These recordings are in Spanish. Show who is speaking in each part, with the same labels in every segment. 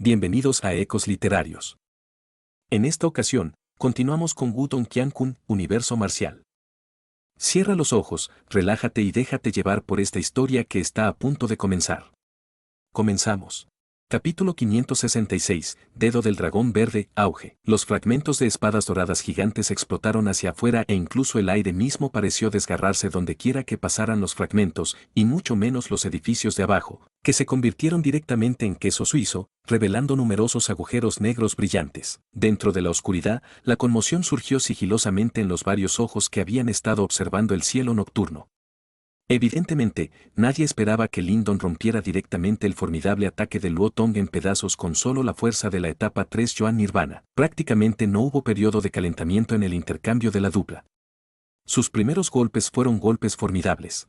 Speaker 1: Bienvenidos a Ecos Literarios. En esta ocasión, continuamos con Wudong Qiankun, Universo Marcial. Cierra los ojos, relájate y déjate llevar por esta historia que está a punto de comenzar. Comenzamos. Capítulo 566, Dedo del Dragón Verde, Auge. Los fragmentos de espadas doradas gigantes explotaron hacia afuera e incluso el aire mismo pareció desgarrarse donde quiera que pasaran los fragmentos, y mucho menos los edificios de abajo, que se convirtieron directamente en queso suizo, revelando numerosos agujeros negros brillantes. Dentro de la oscuridad, la conmoción surgió sigilosamente en los varios ojos que habían estado observando el cielo nocturno. Evidentemente, nadie esperaba que Lindon rompiera directamente el formidable ataque de Luo Tong en pedazos con solo la fuerza de la etapa 3 Yuan Nirvana. Prácticamente no hubo periodo de calentamiento en el intercambio de la dupla. Sus primeros golpes fueron golpes formidables.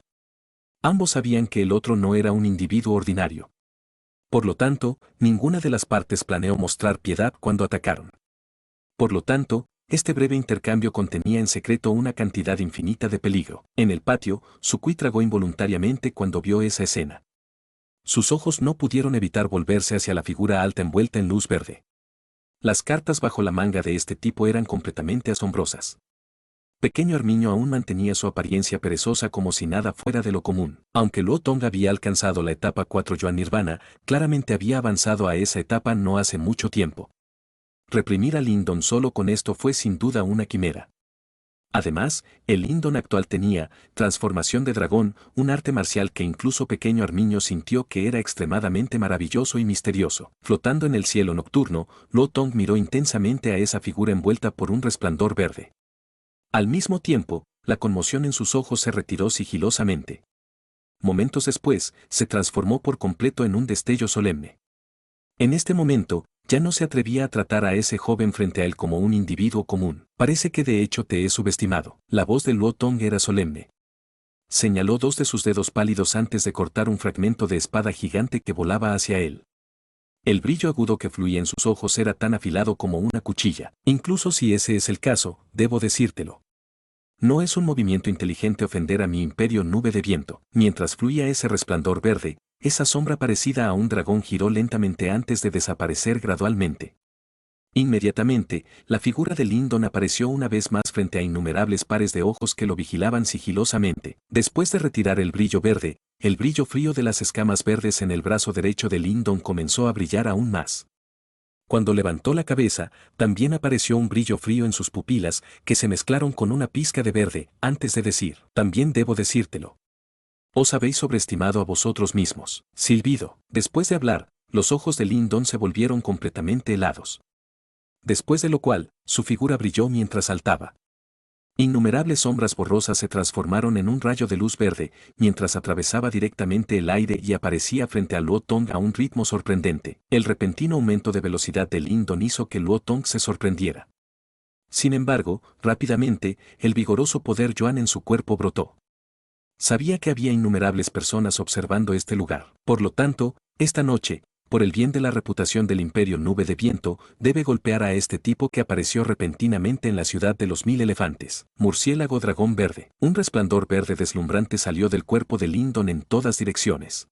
Speaker 1: Ambos sabían que el otro no era un individuo ordinario. Por lo tanto, ninguna de las partes planeó mostrar piedad cuando atacaron. Por lo tanto, este breve intercambio contenía en secreto una cantidad infinita de peligro. En el patio, Sukui tragó involuntariamente cuando vio esa escena. Sus ojos no pudieron evitar volverse hacia la figura alta envuelta en luz verde. Las cartas bajo la manga de este tipo eran completamente asombrosas. Pequeño Armiño aún mantenía su apariencia perezosa como si nada fuera de lo común. Aunque Luo Tong había alcanzado la etapa 4 Yuan Nirvana, claramente había avanzado a esa etapa no hace mucho tiempo. Reprimir a Lindon solo con esto fue sin duda una quimera. Además, el Lindon actual tenía, transformación de dragón, un arte marcial que incluso pequeño Armiño sintió que era extremadamente maravilloso y misterioso. Flotando en el cielo nocturno, Luo Tong miró intensamente a esa figura envuelta por un resplandor verde. Al mismo tiempo, la conmoción en sus ojos se retiró sigilosamente. Momentos después, se transformó por completo en un destello solemne. En este momento, ya no se atrevía a tratar a ese joven frente a él como un individuo común. Parece que de hecho te he subestimado. La voz de Luo Tong era solemne. Señaló dos de sus dedos pálidos antes de cortar un fragmento de espada gigante que volaba hacia él. El brillo agudo que fluía en sus ojos era tan afilado como una cuchilla. Incluso si ese es el caso, debo decírtelo. No es un movimiento inteligente ofender a mi imperio nube de viento. Mientras fluía ese resplandor verde, esa sombra parecida a un dragón giró lentamente antes de desaparecer gradualmente. Inmediatamente, la figura de Lindon apareció una vez más frente a innumerables pares de ojos que lo vigilaban sigilosamente. Después de retirar el brillo verde, el brillo frío de las escamas verdes en el brazo derecho de Lindon comenzó a brillar aún más. Cuando levantó la cabeza, también apareció un brillo frío en sus pupilas, que se mezclaron con una pizca de verde, antes de decir, también debo decírtelo. Os habéis sobreestimado a vosotros mismos. Silbido. Después de hablar, los ojos de Lindon se volvieron completamente helados. Después de lo cual, su figura brilló mientras saltaba. Innumerables sombras borrosas se transformaron en un rayo de luz verde, mientras atravesaba directamente el aire y aparecía frente a Luo Tong a un ritmo sorprendente. El repentino aumento de velocidad de Lindon hizo que Luo Tong se sorprendiera. Sin embargo, rápidamente, el vigoroso poder Yuan en su cuerpo brotó. Sabía que había innumerables personas observando este lugar. Por lo tanto, esta noche, por el bien de la reputación del Imperio Nube de Viento, debe golpear a este tipo que apareció repentinamente en la ciudad de los 1000 elefantes. Murciélago dragón verde. Un resplandor verde deslumbrante salió del cuerpo de Lindon en todas direcciones.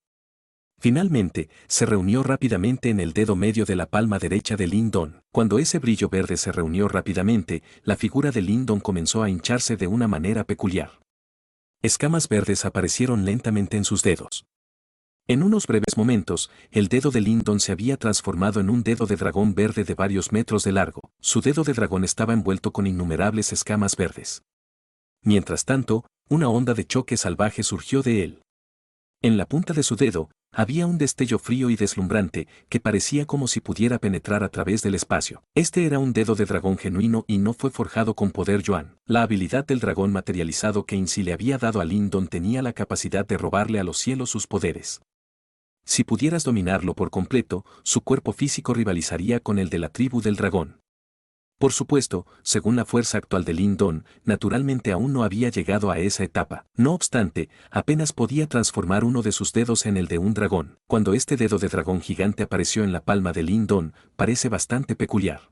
Speaker 1: Finalmente, se reunió rápidamente en el dedo medio de la palma derecha de Lindon. Cuando ese brillo verde se reunió rápidamente, la figura de Lindon comenzó a hincharse de una manera peculiar. Escamas verdes aparecieron lentamente en sus dedos. En unos breves momentos, el dedo de Lindon se había transformado en un dedo de dragón verde de varios metros de largo. Su dedo de dragón estaba envuelto con innumerables escamas verdes. Mientras tanto, una onda de choque salvaje surgió de él. En la punta de su dedo, había un destello frío y deslumbrante que parecía como si pudiera penetrar a través del espacio. Este era un dedo de dragón genuino y no fue forjado con poder Yuan. La habilidad del dragón materializado que Insi le había dado a Lindon tenía la capacidad de robarle a los cielos sus poderes. Si pudieras dominarlo por completo, su cuerpo físico rivalizaría con el de la tribu del dragón. Por supuesto, según la fuerza actual de Lindon, naturalmente aún no había llegado a esa etapa. No obstante, apenas podía transformar uno de sus dedos en el de un dragón. Cuando este dedo de dragón gigante apareció en la palma de Lindon, parece bastante peculiar.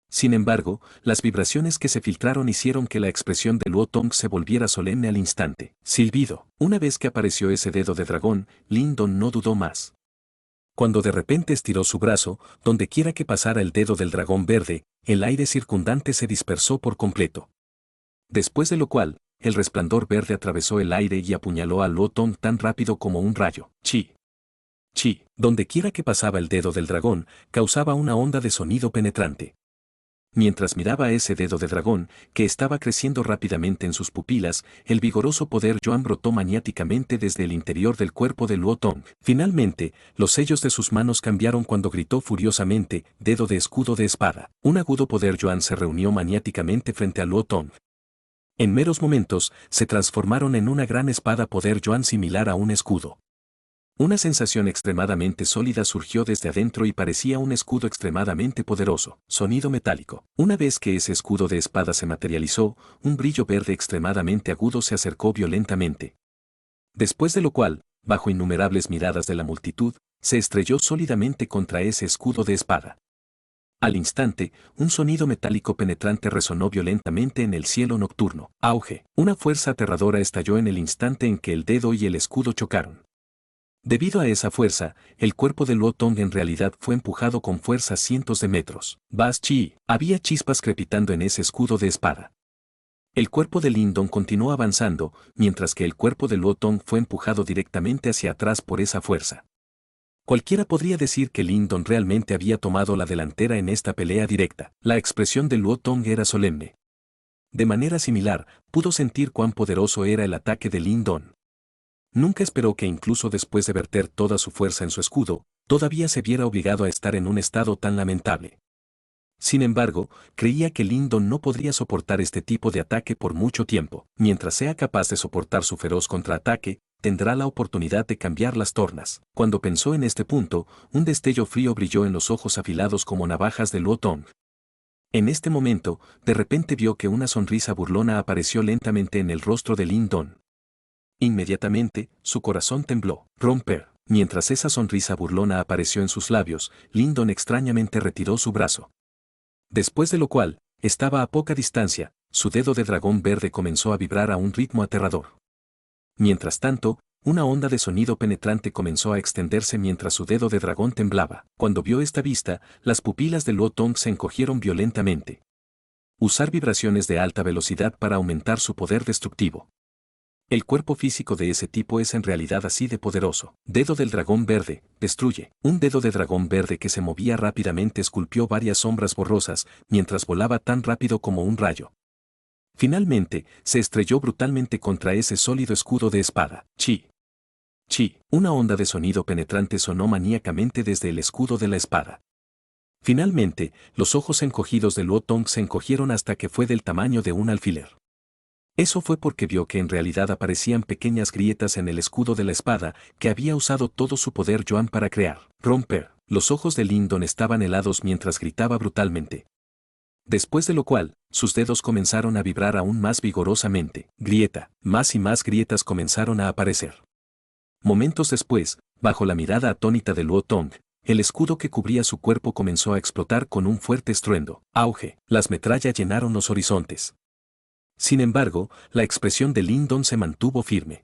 Speaker 1: Sin embargo, las vibraciones que se filtraron hicieron que la expresión de Luo Tong se volviera solemne al instante. Silbido. Una vez que apareció ese dedo de dragón, Lindon no dudó más. Cuando de repente estiró su brazo, donde quiera que pasara el dedo del dragón verde, el aire circundante se dispersó por completo. Después de lo cual, el resplandor verde atravesó el aire y apuñaló a Luo Tong tan rápido como un rayo. Chi. Chi. Donde quiera que pasaba el dedo del dragón, causaba una onda de sonido penetrante. Mientras miraba ese dedo de dragón, que estaba creciendo rápidamente en sus pupilas, el vigoroso poder Yuan brotó maniáticamente desde el interior del cuerpo de Luo Tong. Finalmente, los sellos de sus manos cambiaron cuando gritó furiosamente, dedo de escudo de espada. Un agudo poder Yuan se reunió maniáticamente frente a Luo Tong. En meros momentos, se transformaron en una gran espada poder Yuan similar a un escudo. Una sensación extremadamente sólida surgió desde adentro y parecía un escudo extremadamente poderoso. Sonido metálico. Una vez que ese escudo de espada se materializó, un brillo verde extremadamente agudo se acercó violentamente. Después de lo cual, bajo innumerables miradas de la multitud, se estrelló sólidamente contra ese escudo de espada. Al instante, un sonido metálico penetrante resonó violentamente en el cielo nocturno. Auge. Una fuerza aterradora estalló en el instante en que el dedo y el escudo chocaron. Debido a esa fuerza, el cuerpo de Luo Tong en realidad fue empujado con fuerza cientos de metros. Bas Chi. Había chispas crepitando en ese escudo de espada. El cuerpo de Lin Dong continuó avanzando, mientras que el cuerpo de Luo Tong fue empujado directamente hacia atrás por esa fuerza. Cualquiera podría decir que Lin Dong realmente había tomado la delantera en esta pelea directa. La expresión de Luo Tong era solemne. De manera similar, pudo sentir cuán poderoso era el ataque de Lin Dong. Nunca esperó que incluso después de verter toda su fuerza en su escudo, todavía se viera obligado a estar en un estado tan lamentable. Sin embargo, creía que Lin Dong no podría soportar este tipo de ataque por mucho tiempo. Mientras sea capaz de soportar su feroz contraataque, tendrá la oportunidad de cambiar las tornas. Cuando pensó en este punto, un destello frío brilló en los ojos afilados como navajas de Luo Tong. En este momento, de repente vio que una sonrisa burlona apareció lentamente en el rostro de Lin Dong. Inmediatamente, su corazón tembló. Romper. Mientras esa sonrisa burlona apareció en sus labios, Lin Dong extrañamente retiró su brazo. Después de lo cual, estaba a poca distancia, su dedo de dragón verde comenzó a vibrar a un ritmo aterrador. Mientras tanto, una onda de sonido penetrante comenzó a extenderse mientras su dedo de dragón temblaba. Cuando vio esta vista, las pupilas de Luo Tong se encogieron violentamente. Usar vibraciones de alta velocidad para aumentar su poder destructivo. El cuerpo físico de ese tipo es en realidad así de poderoso. Dedo del dragón verde, destruye. Un dedo de dragón verde que se movía rápidamente esculpió varias sombras borrosas, mientras volaba tan rápido como un rayo. Finalmente, se estrelló brutalmente contra ese sólido escudo de espada. Chi. Chi. Una onda de sonido penetrante sonó maníacamente desde el escudo de la espada. Finalmente, los ojos encogidos de Luo Tong se encogieron hasta que fue del tamaño de un alfiler. Eso fue porque vio que en realidad aparecían pequeñas grietas en el escudo de la espada que había usado todo su poder Yuan para crear. Romper. Los ojos de Lin Dong estaban helados mientras gritaba brutalmente. Después de lo cual, sus dedos comenzaron a vibrar aún más vigorosamente. Grieta. Más y más grietas comenzaron a aparecer. Momentos después, bajo la mirada atónita de Luo Tong, el escudo que cubría su cuerpo comenzó a explotar con un fuerte estruendo. Auge. Las metrallas llenaron los horizontes. Sin embargo, la expresión de Lin Dong se mantuvo firme.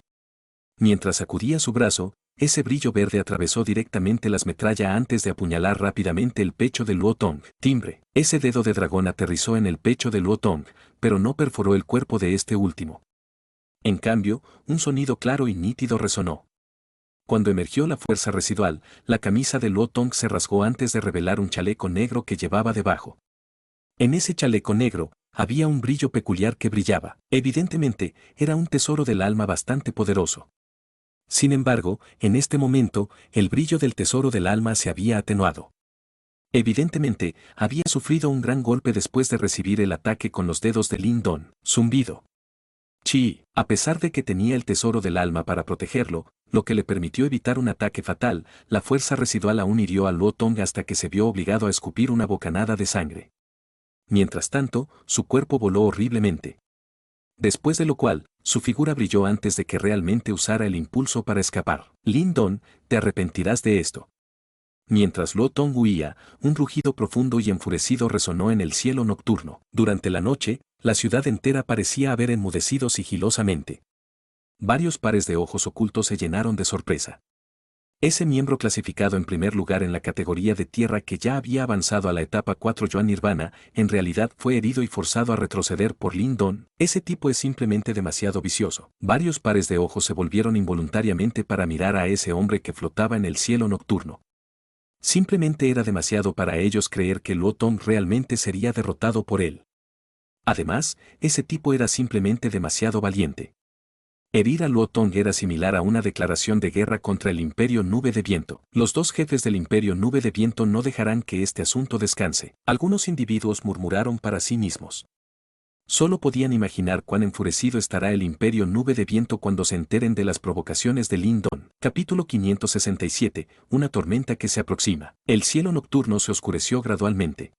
Speaker 1: Mientras sacudía su brazo, ese brillo verde atravesó directamente las metrallas antes de apuñalar rápidamente el pecho de Luo Tong. Timbre. Ese dedo de dragón aterrizó en el pecho de Luo Tong, pero no perforó el cuerpo de este último. En cambio, un sonido claro y nítido resonó. Cuando emergió la fuerza residual, la camisa de Luo Tong se rasgó antes de revelar un chaleco negro que llevaba debajo. En ese chaleco negro, había un brillo peculiar que brillaba. Evidentemente, era un tesoro del alma bastante poderoso. Sin embargo, en este momento, el brillo del tesoro del alma se había atenuado. Evidentemente, había sufrido un gran golpe después de recibir el ataque con los dedos de Lin Dong. Zumbido. Chi, a pesar de que tenía el tesoro del alma para protegerlo, lo que le permitió evitar un ataque fatal, la fuerza residual aún hirió a Luo Tong hasta que se vio obligado a escupir una bocanada de sangre. Mientras tanto, su cuerpo voló horriblemente. Después de lo cual, su figura brilló antes de que realmente usara el impulso para escapar. Lin Dong, te arrepentirás de esto. Mientras Luo Tong huía, un rugido profundo y enfurecido resonó en el cielo nocturno. Durante la noche, la ciudad entera parecía haber enmudecido sigilosamente. Varios pares de ojos ocultos se llenaron de sorpresa. Ese miembro clasificado en primer lugar en la categoría de tierra que ya había avanzado a la etapa 4 Yuan Nirvana, en realidad fue herido y forzado a retroceder por Lin Don. Ese tipo es simplemente demasiado vicioso. Varios pares de ojos se volvieron involuntariamente para mirar a ese hombre que flotaba en el cielo nocturno. Simplemente era demasiado para ellos creer que Luo Tong realmente sería derrotado por él. Además, ese tipo era simplemente demasiado valiente. Herir a Luo Tong era similar a una declaración de guerra contra el Imperio Nube de Viento. Los dos jefes del Imperio Nube de Viento no dejarán que este asunto descanse. Algunos individuos murmuraron para sí mismos. Solo podían imaginar cuán enfurecido estará el Imperio Nube de Viento cuando se enteren de las provocaciones de Lin Don. Capítulo 567, una tormenta que se aproxima. El cielo nocturno se oscureció gradualmente.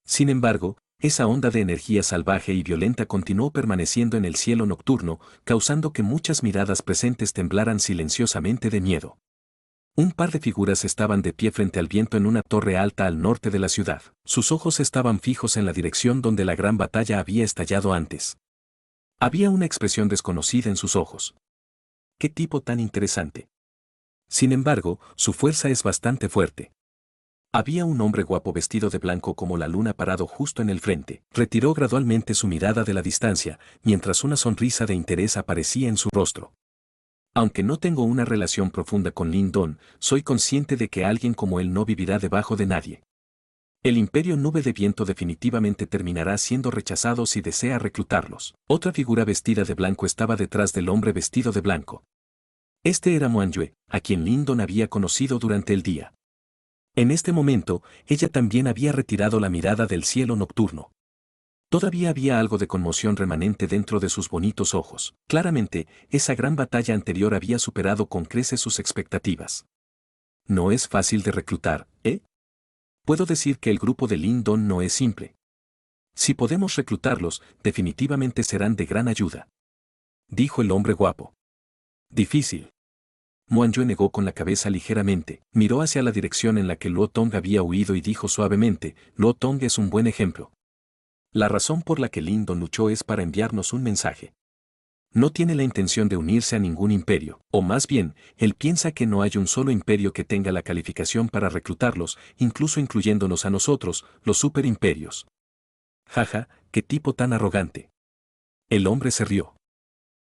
Speaker 1: Sin embargo, esa onda de energía salvaje y violenta continuó permaneciendo en el cielo nocturno, causando que muchas miradas presentes temblaran silenciosamente de miedo. Un par de figuras estaban de pie frente al viento en una torre alta al norte de la ciudad. Sus ojos estaban fijos en la dirección donde la gran batalla había estallado antes. Había una expresión desconocida en sus ojos. ¡Qué tipo tan interesante! Sin embargo, su fuerza es bastante fuerte. Había un hombre guapo vestido de blanco como la luna parado justo en el frente. Retiró gradualmente su mirada de la distancia, mientras una sonrisa de interés aparecía en su rostro. Aunque no tengo una relación profunda con Lin Don, soy consciente de que alguien como él no vivirá debajo de nadie. El Imperio Nube de Viento definitivamente terminará siendo rechazado si desea reclutarlos. Otra figura vestida de blanco estaba detrás del hombre vestido de blanco. Este era Muan Yue, a quien Lin Don había conocido durante el día. En este momento, ella también había retirado la mirada del cielo nocturno. Todavía había algo de conmoción remanente dentro de sus bonitos ojos. Claramente, esa gran batalla anterior había superado con creces sus expectativas. No es fácil de reclutar, ¿eh? Puedo decir que el grupo de Lin Don no es simple. Si podemos reclutarlos, definitivamente serán de gran ayuda. Dijo el hombre guapo. Difícil. Muan Yue negó con la cabeza ligeramente, miró hacia la dirección en la que Luo Tong había huido y dijo suavemente, Luo Tong es un buen ejemplo. La razón por la que Lin Don luchó es para enviarnos un mensaje. No tiene la intención de unirse a ningún imperio, o más bien, él piensa que no hay un solo imperio que tenga la calificación para reclutarlos, incluso incluyéndonos a nosotros, los superimperios. Jaja, qué tipo tan arrogante. El hombre se rió.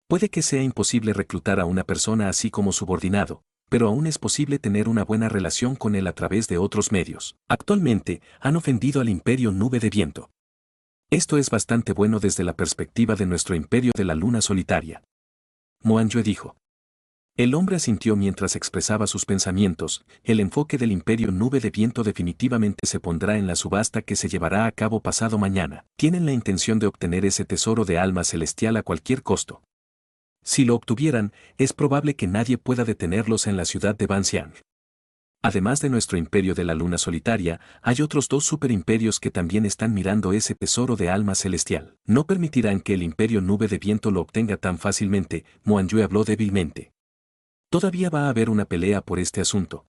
Speaker 1: Puede que sea imposible reclutar a una persona así como subordinado, pero aún es posible tener una buena relación con él a través de otros medios. Actualmente, han ofendido al Imperio Nube de Viento. Esto es bastante bueno desde la perspectiva de nuestro Imperio de la Luna Solitaria. Muan Yue dijo. El hombre asintió mientras expresaba sus pensamientos. El enfoque del Imperio Nube de Viento definitivamente se pondrá en la subasta que se llevará a cabo pasado mañana. Tienen la intención de obtener ese tesoro de alma celestial a cualquier costo. Si lo obtuvieran, es probable que nadie pueda detenerlos en la ciudad de Banxiang. Además de nuestro imperio de la luna solitaria, hay otros dos superimperios que también están mirando ese tesoro de alma celestial. No permitirán que el imperio Nube de Viento lo obtenga tan fácilmente, Muan Yue habló débilmente. Todavía va a haber una pelea por este asunto.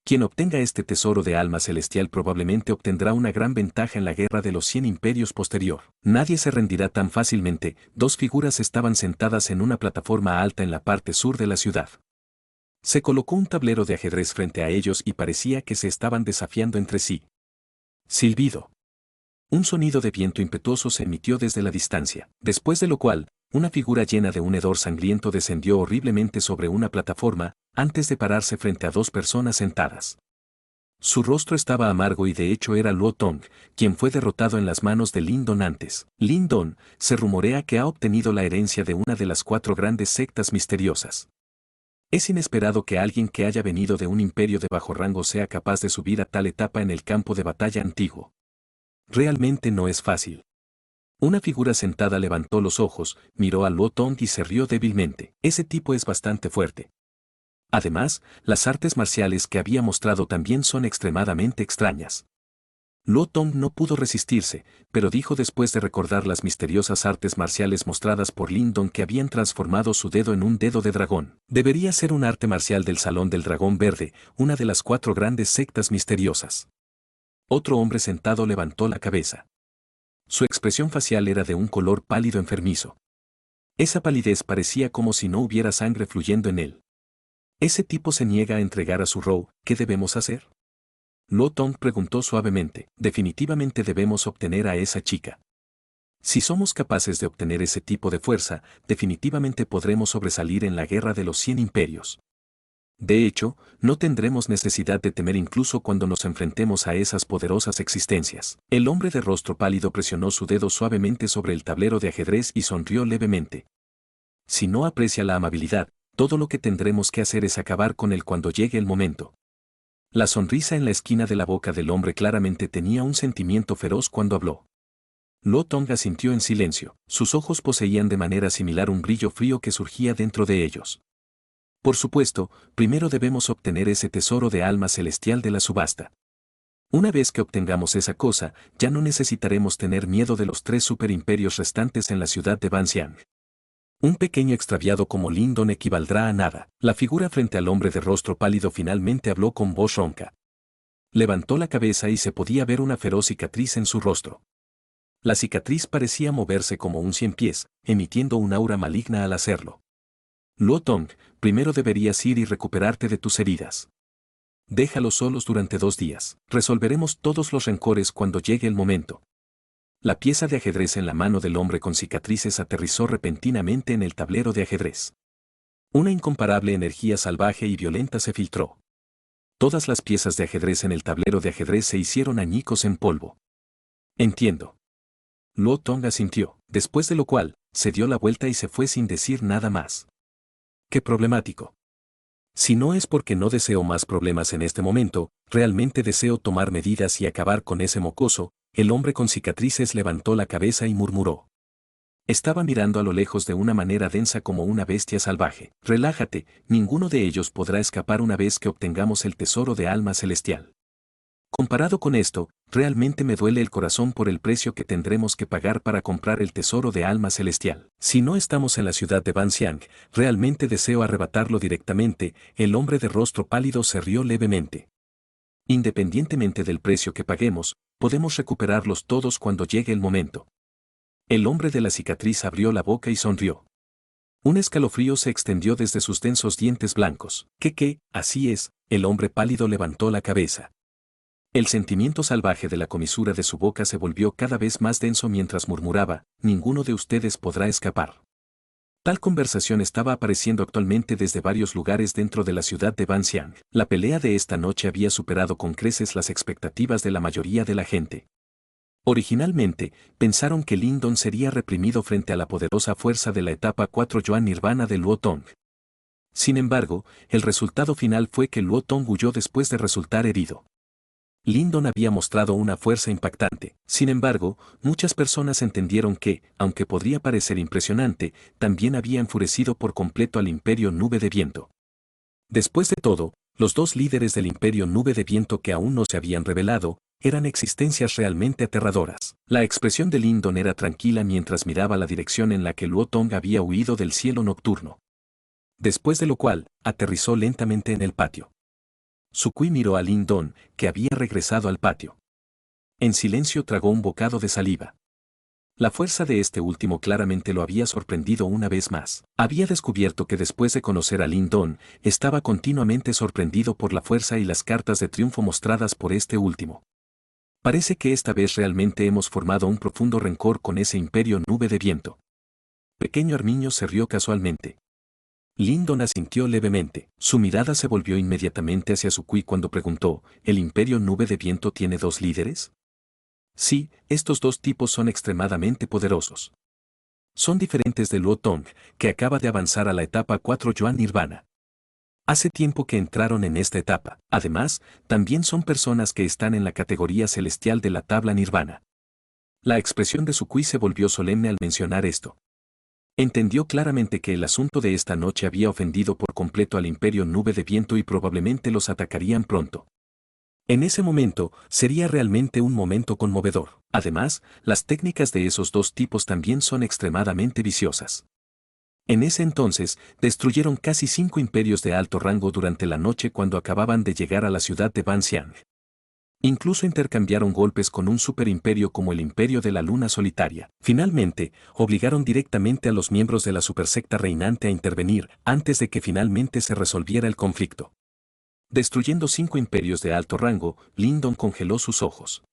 Speaker 1: Quien obtenga este tesoro de alma celestial probablemente obtendrá una gran ventaja en la guerra de los 100 imperios posterior. Nadie se rendirá tan fácilmente. Dos figuras estaban sentadas en una plataforma alta en la parte sur de la ciudad. Se colocó un tablero de ajedrez frente a ellos y parecía que se estaban desafiando entre sí. Silbido. Un sonido de viento impetuoso se emitió desde la distancia, después de lo cual, una figura llena de un hedor sangriento descendió horriblemente sobre una plataforma, antes de pararse frente a dos personas sentadas. Su rostro estaba amargo y de hecho era Luo Tong, quien fue derrotado en las manos de Lin Don antes. Lin Don, se rumorea que ha obtenido la herencia de una de las 4 grandes sectas misteriosas. Es inesperado que alguien que haya venido de un imperio de bajo rango sea capaz de subir a tal etapa en el campo de batalla antiguo. Realmente no es fácil. Una figura sentada levantó los ojos, miró a Luo Tong y se rió débilmente. Ese tipo es bastante fuerte. Además, las artes marciales que había mostrado también son extremadamente extrañas. Luo Tong no pudo resistirse, pero dijo después de recordar las misteriosas artes marciales mostradas por Lin Don que habían transformado su dedo en un dedo de dragón. Debería ser un arte marcial del Salón del Dragón Verde, una de las 4 grandes sectas misteriosas. Otro hombre sentado levantó la cabeza. Su expresión facial era de un color pálido enfermizo. Esa palidez parecía como si no hubiera sangre fluyendo en él. Ese tipo se niega a entregar a su Rou, ¿qué debemos hacer? Luo Tong preguntó suavemente, definitivamente debemos obtener a esa chica. Si somos capaces de obtener ese tipo de fuerza, definitivamente podremos sobresalir en la guerra de los 100 imperios. De hecho, no tendremos necesidad de temer incluso cuando nos enfrentemos a esas poderosas existencias. El hombre de rostro pálido presionó su dedo suavemente sobre el tablero de ajedrez y sonrió levemente. Si no aprecia la amabilidad, todo lo que tendremos que hacer es acabar con él cuando llegue el momento. La sonrisa en la esquina de la boca del hombre claramente tenía un sentimiento feroz cuando habló. Luo Tong asintió en silencio, sus ojos poseían de manera similar un brillo frío que surgía dentro de ellos. Por supuesto, primero debemos obtener ese tesoro de alma celestial de la subasta. Una vez que obtengamos esa cosa, ya no necesitaremos tener miedo de los 3 superimperios restantes en la ciudad de Banxiang. Un pequeño extraviado como Lindon equivaldrá a nada. La figura frente al hombre de rostro pálido finalmente habló con voz ronca. Levantó la cabeza y se podía ver una feroz cicatriz en su rostro. La cicatriz parecía moverse como un 100 pies, emitiendo un aura maligna al hacerlo. Luo Tong, primero deberías ir y recuperarte de tus heridas. Déjalos solos durante 2 días. Resolveremos todos los rencores cuando llegue el momento. La pieza de ajedrez en la mano del hombre con cicatrices aterrizó repentinamente en el tablero de ajedrez. Una incomparable energía salvaje y violenta se filtró. Todas las piezas de ajedrez en el tablero de ajedrez se hicieron añicos en polvo. Entiendo. Luo Tong asintió, después de lo cual, se dio la vuelta y se fue sin decir nada más. ¡Qué problemático! Si no es porque no deseo más problemas en este momento, realmente deseo tomar medidas y acabar con ese mocoso. El hombre con cicatrices levantó la cabeza y murmuró. Estaba mirando a lo lejos de una manera densa como una bestia salvaje. Relájate, ninguno de ellos podrá escapar una vez que obtengamos el tesoro de alma celestial. Comparado con esto, realmente me duele el corazón por el precio que tendremos que pagar para comprar el tesoro de alma celestial. Si no estamos en la ciudad de Banxiang, realmente deseo arrebatarlo directamente. El hombre de rostro pálido se rió levemente. Independientemente del precio que paguemos, podemos recuperarlos todos cuando llegue el momento. El hombre de la cicatriz abrió la boca y sonrió. Un escalofrío se extendió desde sus densos dientes blancos. ¿Qué? Así es, el hombre pálido levantó la cabeza. El sentimiento salvaje de la comisura de su boca se volvió cada vez más denso mientras murmuraba, ninguno de ustedes podrá escapar. Tal conversación estaba apareciendo actualmente desde varios lugares dentro de la ciudad de Banxiang. La pelea de esta noche había superado con creces las expectativas de la mayoría de la gente. Originalmente, pensaron que Lindon sería reprimido frente a la poderosa fuerza de la etapa 4 Yuan Nirvana de Luo Tong. Sin embargo, el resultado final fue que Luo Tong huyó después de resultar herido. Lindon había mostrado una fuerza impactante. Sin embargo, muchas personas entendieron que, aunque podría parecer impresionante, también había enfurecido por completo al Imperio Nube de Viento. Después de todo, los 2 líderes del Imperio Nube de Viento que aún no se habían revelado, eran existencias realmente aterradoras. La expresión de Lindon era tranquila mientras miraba la dirección en la que Luo Tong había huido del cielo nocturno. Después de lo cual, aterrizó lentamente en el patio. Sukui miró a Lindon, que había regresado al patio. En silencio tragó un bocado de saliva. La fuerza de este último claramente lo había sorprendido una vez más. Había descubierto que después de conocer a Lindon, estaba continuamente sorprendido por la fuerza y las cartas de triunfo mostradas por este último. Parece que esta vez realmente hemos formado un profundo rencor con ese Imperio Nube de Viento. Pequeño Armiño se rió casualmente. Lindon asintió levemente. Su mirada se volvió inmediatamente hacia Sukui cuando preguntó, ¿el Imperio Nube de Viento tiene 2 líderes? Sí, estos 2 tipos son extremadamente poderosos. Son diferentes de Luo Tong, que acaba de avanzar a la etapa 4 Yuan Nirvana. Hace tiempo que entraron en esta etapa. Además, también son personas que están en la categoría celestial de la tabla Nirvana. La expresión de Sukui se volvió solemne al mencionar esto. Entendió claramente que el asunto de esta noche había ofendido por completo al Imperio Nube de Viento y probablemente los atacarían pronto. En ese momento, sería realmente un momento conmovedor. Además, las técnicas de esos 2 tipos también son extremadamente viciosas. En ese entonces, destruyeron casi 5 imperios de alto rango durante la noche cuando acababan de llegar a la ciudad de Banxiang. Incluso intercambiaron golpes con un superimperio como el Imperio de la Luna Solitaria. Finalmente, obligaron directamente a los miembros de la supersecta reinante a intervenir antes de que finalmente se resolviera el conflicto. Destruyendo 5 imperios de alto rango, Lyndon congeló sus ojos.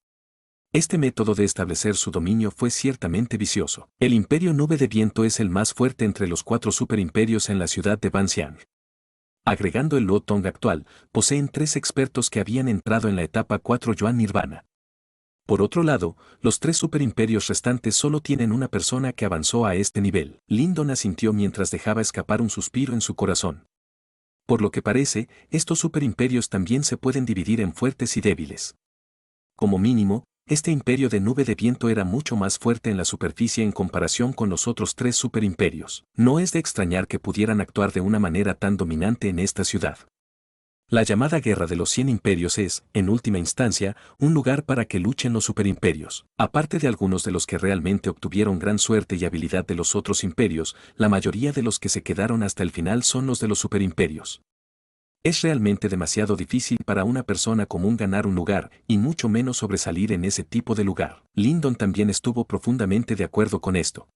Speaker 1: Este método de establecer su dominio fue ciertamente vicioso. El Imperio Nube de Viento es el más fuerte entre los 4 superimperios en la ciudad de Banxiang. Agregando el Luotong actual, poseen 3 expertos que habían entrado en la etapa 4 Yuan Nirvana. Por otro lado, los 3 superimperios restantes solo tienen una persona que avanzó a este nivel. Lyndon asintió mientras dejaba escapar un suspiro en su corazón. Por lo que parece, estos superimperios también se pueden dividir en fuertes y débiles. Como mínimo, este imperio de Nube de Viento era mucho más fuerte en la superficie en comparación con los otros 3 superimperios. No es de extrañar que pudieran actuar de una manera tan dominante en esta ciudad. La llamada Guerra de los 100 Imperios es, en última instancia, un lugar para que luchen los superimperios. Aparte de algunos de los que realmente obtuvieron gran suerte y habilidad de los otros imperios, la mayoría de los que se quedaron hasta el final son los de los superimperios. Es realmente demasiado difícil para una persona común ganar un lugar, y mucho menos sobresalir en ese tipo de lugar. Lyndon también estuvo profundamente de acuerdo con esto.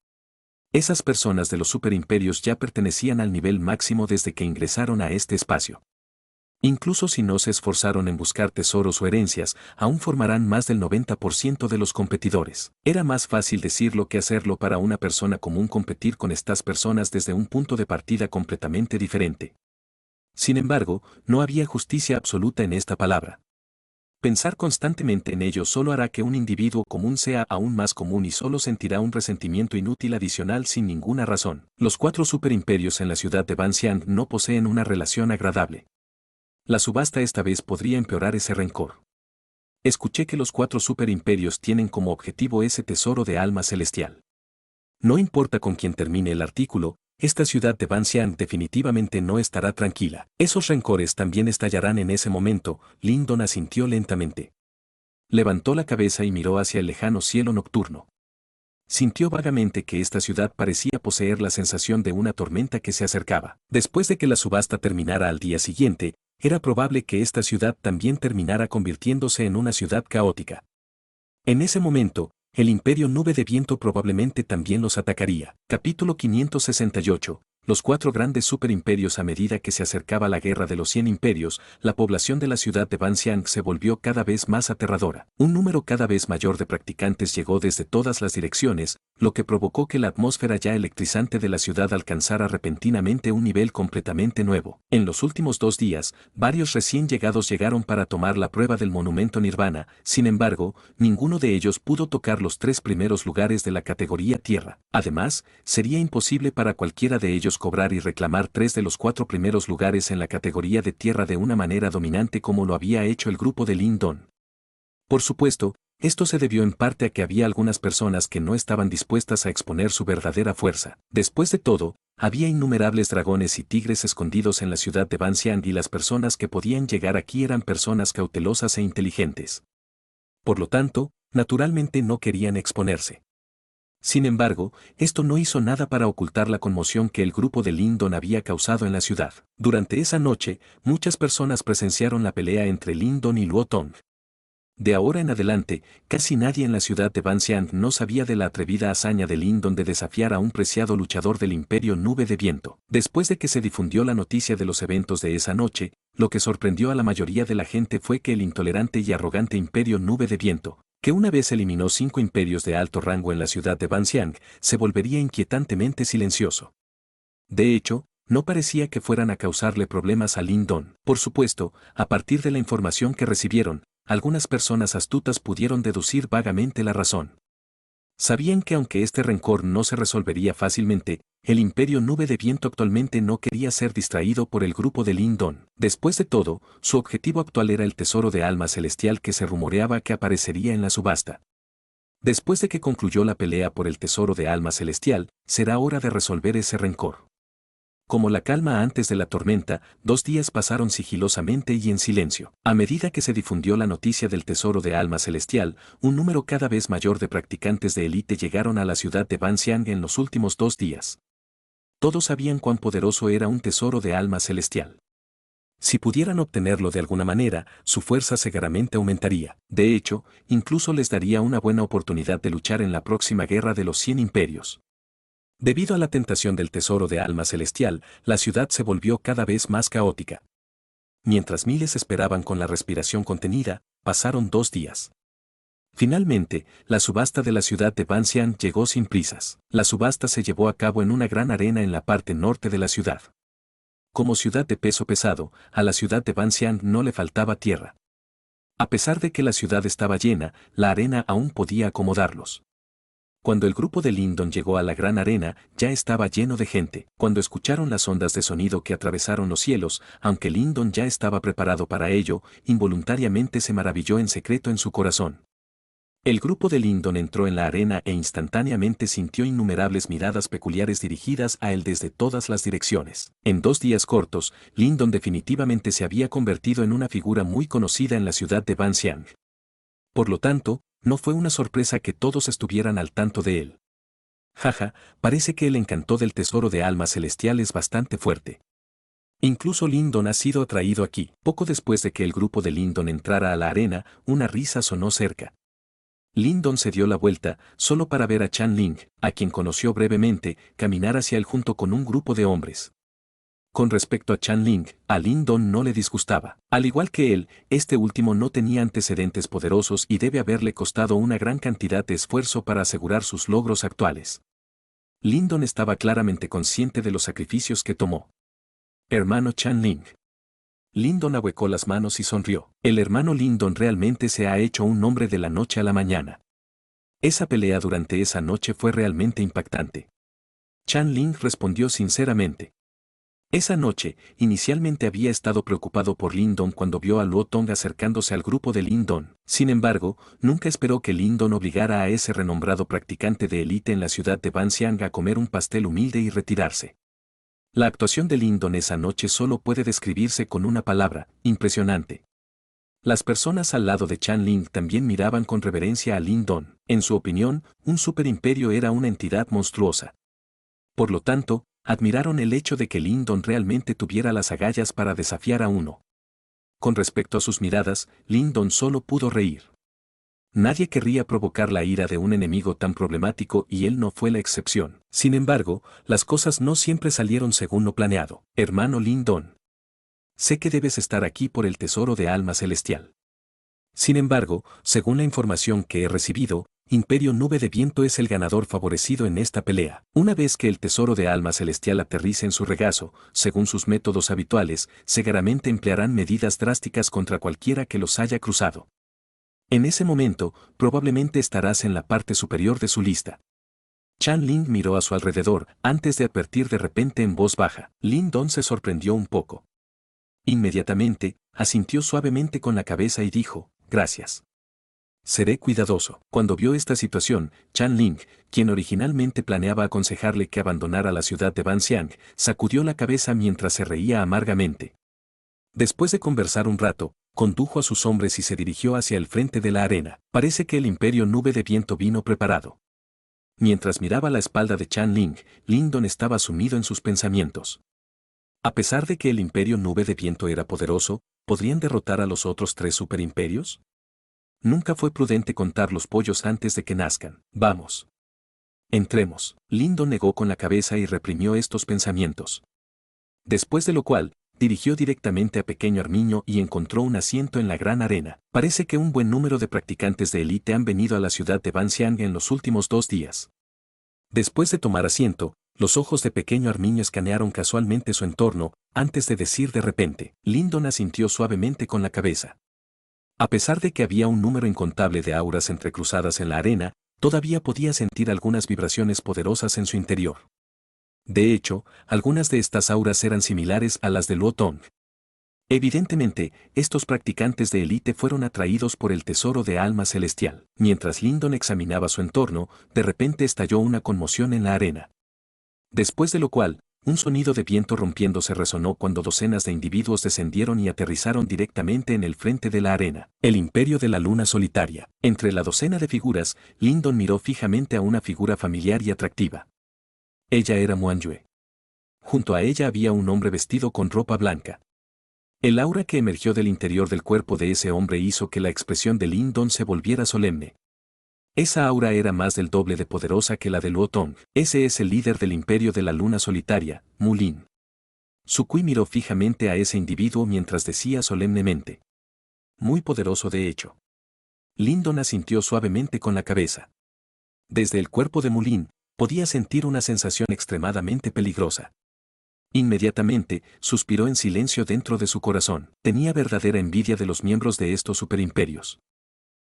Speaker 1: Esas personas de los superimperios ya pertenecían al nivel máximo desde que ingresaron a este espacio. Incluso si no se esforzaron en buscar tesoros o herencias, aún formarán más del 90% de los competidores. Era más fácil decirlo que hacerlo para una persona común competir con estas personas desde un punto de partida completamente diferente. Sin embargo, no había justicia absoluta en esta palabra. Pensar constantemente en ello solo hará que un individuo común sea aún más común y solo sentirá un resentimiento inútil adicional sin ninguna razón. Los 4 superimperios en la ciudad de Banxiang no poseen una relación agradable. La subasta esta vez podría empeorar ese rencor. Escuché que los 4 superimperios tienen como objetivo ese tesoro de alma celestial. No importa con quién termine el artículo, esta ciudad de Banxiang definitivamente no estará tranquila. Esos rencores también estallarán en ese momento. Lyndon asintió lentamente. Levantó la cabeza y miró hacia el lejano cielo nocturno. Sintió vagamente que esta ciudad parecía poseer la sensación de una tormenta que se acercaba. Después de que la subasta terminara al día siguiente, era probable que esta ciudad también terminara convirtiéndose en una ciudad caótica. En ese momento, el Imperio Nube de Viento probablemente también los atacaría. Capítulo 568. Los 4 grandes superimperios. A medida que se acercaba la Guerra de los 100 Imperios, la población de la ciudad de Banxiang se volvió cada vez más aterradora. Un número cada vez mayor de practicantes llegó desde todas las direcciones, lo que provocó que la atmósfera ya electrizante de la ciudad alcanzara repentinamente un nivel completamente nuevo. En los últimos 2 días, varios recién llegados llegaron para tomar la prueba del monumento Nirvana. Sin embargo, ninguno de ellos pudo tocar los 3 primeros lugares de la categoría Tierra. Además, sería imposible para cualquiera de ellos cobrar y reclamar 3 de los 4 primeros lugares en la categoría de Tierra de una manera dominante como lo había hecho el grupo de Lyndon. Por supuesto, esto se debió en parte a que había algunas personas que no estaban dispuestas a exponer su verdadera fuerza. Después de todo, había innumerables dragones y tigres escondidos en la ciudad de Banxiang y las personas que podían llegar aquí eran personas cautelosas e inteligentes. Por lo tanto, naturalmente no querían exponerse. Sin embargo, esto no hizo nada para ocultar la conmoción que el grupo de Lyndon había causado en la ciudad. Durante esa noche, muchas personas presenciaron la pelea entre Lyndon y Luotong. De ahora en adelante, casi nadie en la ciudad de Banxiang no sabía de la atrevida hazaña de Lyndon de desafiar a un preciado luchador del Imperio Nube de Viento. Después de que se difundió la noticia de los eventos de esa noche, lo que sorprendió a la mayoría de la gente fue que el intolerante y arrogante Imperio Nube de Viento, que una vez eliminó 5 imperios de alto rango en la ciudad de Banxiang, se volvería inquietantemente silencioso. De hecho, no parecía que fueran a causarle problemas a Lyndon. Por supuesto, a partir de la información que recibieron, algunas personas astutas pudieron deducir vagamente la razón. Sabían que aunque este rencor no se resolvería fácilmente, el Imperio Nube de Viento actualmente no quería ser distraído por el grupo de Lyndon. Después de todo, su objetivo actual era el tesoro de alma celestial que se rumoreaba que aparecería en la subasta. Después de que concluyó la pelea por el tesoro de alma celestial, será hora de resolver ese rencor. Como la calma antes de la tormenta, 2 días pasaron sigilosamente y en silencio. A medida que se difundió la noticia del tesoro de alma celestial, un número cada vez mayor de practicantes de élite llegaron a la ciudad de Banxiang en los últimos 2 días. Todos sabían cuán poderoso era un tesoro de alma celestial. Si pudieran obtenerlo de alguna manera, su fuerza severamente aumentaría. De hecho, incluso les daría una buena oportunidad de luchar en la próxima guerra de los 100 imperios. Debido a la tentación del tesoro de alma celestial, la ciudad se volvió cada vez más caótica. Mientras miles esperaban con la respiración contenida, pasaron 2 días. Finalmente, la subasta de la ciudad de Banxian llegó sin prisas. La subasta se llevó a cabo en una gran arena en la parte norte de la ciudad. Como ciudad de peso pesado, a la ciudad de Banxian no le faltaba tierra. A pesar de que la ciudad estaba llena, la arena aún podía acomodarlos. Cuando el grupo de Lindon llegó a la gran arena, ya estaba lleno de gente. Cuando escucharon las ondas de sonido que atravesaron los cielos, aunque Lindon ya estaba preparado para ello, involuntariamente se maravilló en secreto en su corazón. El grupo de Lindon entró en la arena e instantáneamente sintió innumerables miradas peculiares dirigidas a él desde todas las direcciones. En 2 días cortos, Lindon definitivamente se había convertido en una figura muy conocida en la ciudad de Banxian. Por lo tanto, no fue una sorpresa que todos estuvieran al tanto de él. Jaja, parece que el encanto del tesoro de alma celestial es bastante fuerte. Incluso Lindon ha sido atraído aquí. Poco después de que el grupo de Lindon entrara a la arena, una risa sonó cerca. Lindon se dio la vuelta, solo para ver a Chan Ling, a quien conoció brevemente, caminar hacia él junto con un grupo de hombres. Con respecto a Chan Ling, a Lindon no le disgustaba. Al igual que él, este último no tenía antecedentes poderosos y debe haberle costado una gran cantidad de esfuerzo para asegurar sus logros actuales. Lindon estaba claramente consciente de los sacrificios que tomó. Hermano Chan Ling. Lindon ahuecó las manos y sonrió. El hermano Lindon realmente se ha hecho un hombre de la noche a la mañana. Esa pelea durante esa noche fue realmente impactante. Chan Ling respondió sinceramente. Esa noche, inicialmente había estado preocupado por Lindon cuando vio a Luo Tong acercándose al grupo de Lindon. Sin embargo, nunca esperó que Lindon obligara a ese renombrado practicante de élite en la ciudad de Banxiang a comer un pastel humilde y retirarse. La actuación de Lindon esa noche solo puede describirse con una palabra: impresionante. Las personas al lado de Chan Ling también miraban con reverencia a Lindon. En su opinión, un superimperio era una entidad monstruosa. Por lo tanto, admiraron el hecho de que Lindon realmente tuviera las agallas para desafiar a uno. Con respecto a sus miradas, Lindon solo pudo reír. Nadie querría provocar la ira de un enemigo tan problemático y él no fue la excepción. Sin embargo, las cosas no siempre salieron según lo planeado. Hermano Lindon. Sé que debes estar aquí por el tesoro de alma celestial. Sin embargo, según la información que he recibido, Imperio Nube de Viento es el ganador favorecido en esta pelea. Una vez que el tesoro de alma celestial aterrice en su regazo, según sus métodos habituales, seguramente emplearán medidas drásticas contra cualquiera que los haya cruzado. En ese momento, probablemente estarás en la parte superior de su lista. Chan Ling miró a su alrededor antes de advertir de repente en voz baja. Lindon se sorprendió un poco. Inmediatamente, asintió suavemente con la cabeza y dijo: gracias. Seré cuidadoso. Cuando vio esta situación, Chan Ling, quien originalmente planeaba aconsejarle que abandonara la ciudad de Banxiang, sacudió la cabeza mientras se reía amargamente. Después de conversar un rato, condujo a sus hombres y se dirigió hacia el frente de la arena. Parece que el Imperio Nube de Viento vino preparado. Mientras miraba la espalda de Chan Ling, Lindon estaba sumido en sus pensamientos. A pesar de que el Imperio Nube de Viento era poderoso, ¿podrían derrotar a los otros 3 superimperios? Nunca fue prudente contar los pollos antes de que nazcan. Vamos. Entremos. Lindon negó con la cabeza y reprimió estos pensamientos. Después de lo cual, dirigió directamente a Pequeño Armiño y encontró un asiento en la gran arena. Parece que un buen número de practicantes de élite han venido a la ciudad de Banxiang en los últimos 2 días. Después de tomar asiento, los ojos de Pequeño Armiño escanearon casualmente su entorno, antes de decir de repente. Lindon asintió suavemente con la cabeza. A pesar de que había un número incontable de auras entrecruzadas en la arena, todavía podía sentir algunas vibraciones poderosas en su interior. De hecho, algunas de estas auras eran similares a las de Luo Tong. Evidentemente, estos practicantes de élite fueron atraídos por el tesoro de alma celestial. Mientras Lindon examinaba su entorno, de repente estalló una conmoción en la arena. Después de lo cual, un sonido de viento rompiéndose resonó cuando docenas de individuos descendieron y aterrizaron directamente en el frente de la arena. El Imperio de la Luna Solitaria. Entre la docena de figuras, Lindon miró fijamente a una figura familiar y atractiva. Ella era Muan Yue. Junto a ella había un hombre vestido con ropa blanca. El aura que emergió del interior del cuerpo de ese hombre hizo que la expresión de Lin Don se volviera solemne. Esa aura era más del doble de poderosa que la de Luo Tong. Ese es el líder del imperio de la luna solitaria, Mu Lin. Su Kui miró fijamente a ese individuo mientras decía solemnemente. Muy poderoso de hecho. Lin Don asintió suavemente con la cabeza. Desde el cuerpo de Mu Lin, podía sentir una sensación extremadamente peligrosa. Inmediatamente, suspiró en silencio dentro de su corazón. Tenía verdadera envidia de los miembros de estos superimperios.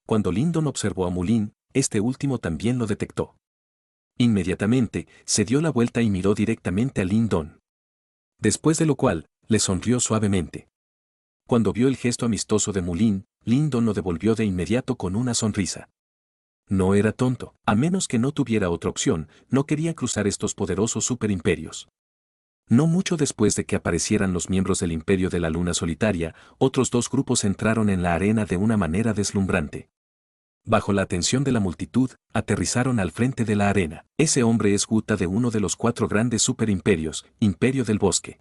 Speaker 1: Cuando Lin Don observó a Mu Lin, este último también lo detectó. Inmediatamente, se dio la vuelta y miró directamente a Lin Don. Después de lo cual, le sonrió suavemente. Cuando vio el gesto amistoso de Mu Lin, Lin Don lo devolvió de inmediato con una sonrisa. No era tonto, a menos que no tuviera otra opción, no quería cruzar estos poderosos superimperios. No mucho después de que aparecieran los miembros del Imperio de la Luna Solitaria, otros dos grupos entraron en la arena de una manera deslumbrante. Bajo la atención de la multitud, aterrizaron al frente de la arena. Ese hombre es Guta de uno de los 4 grandes superimperios, Imperio del Bosque.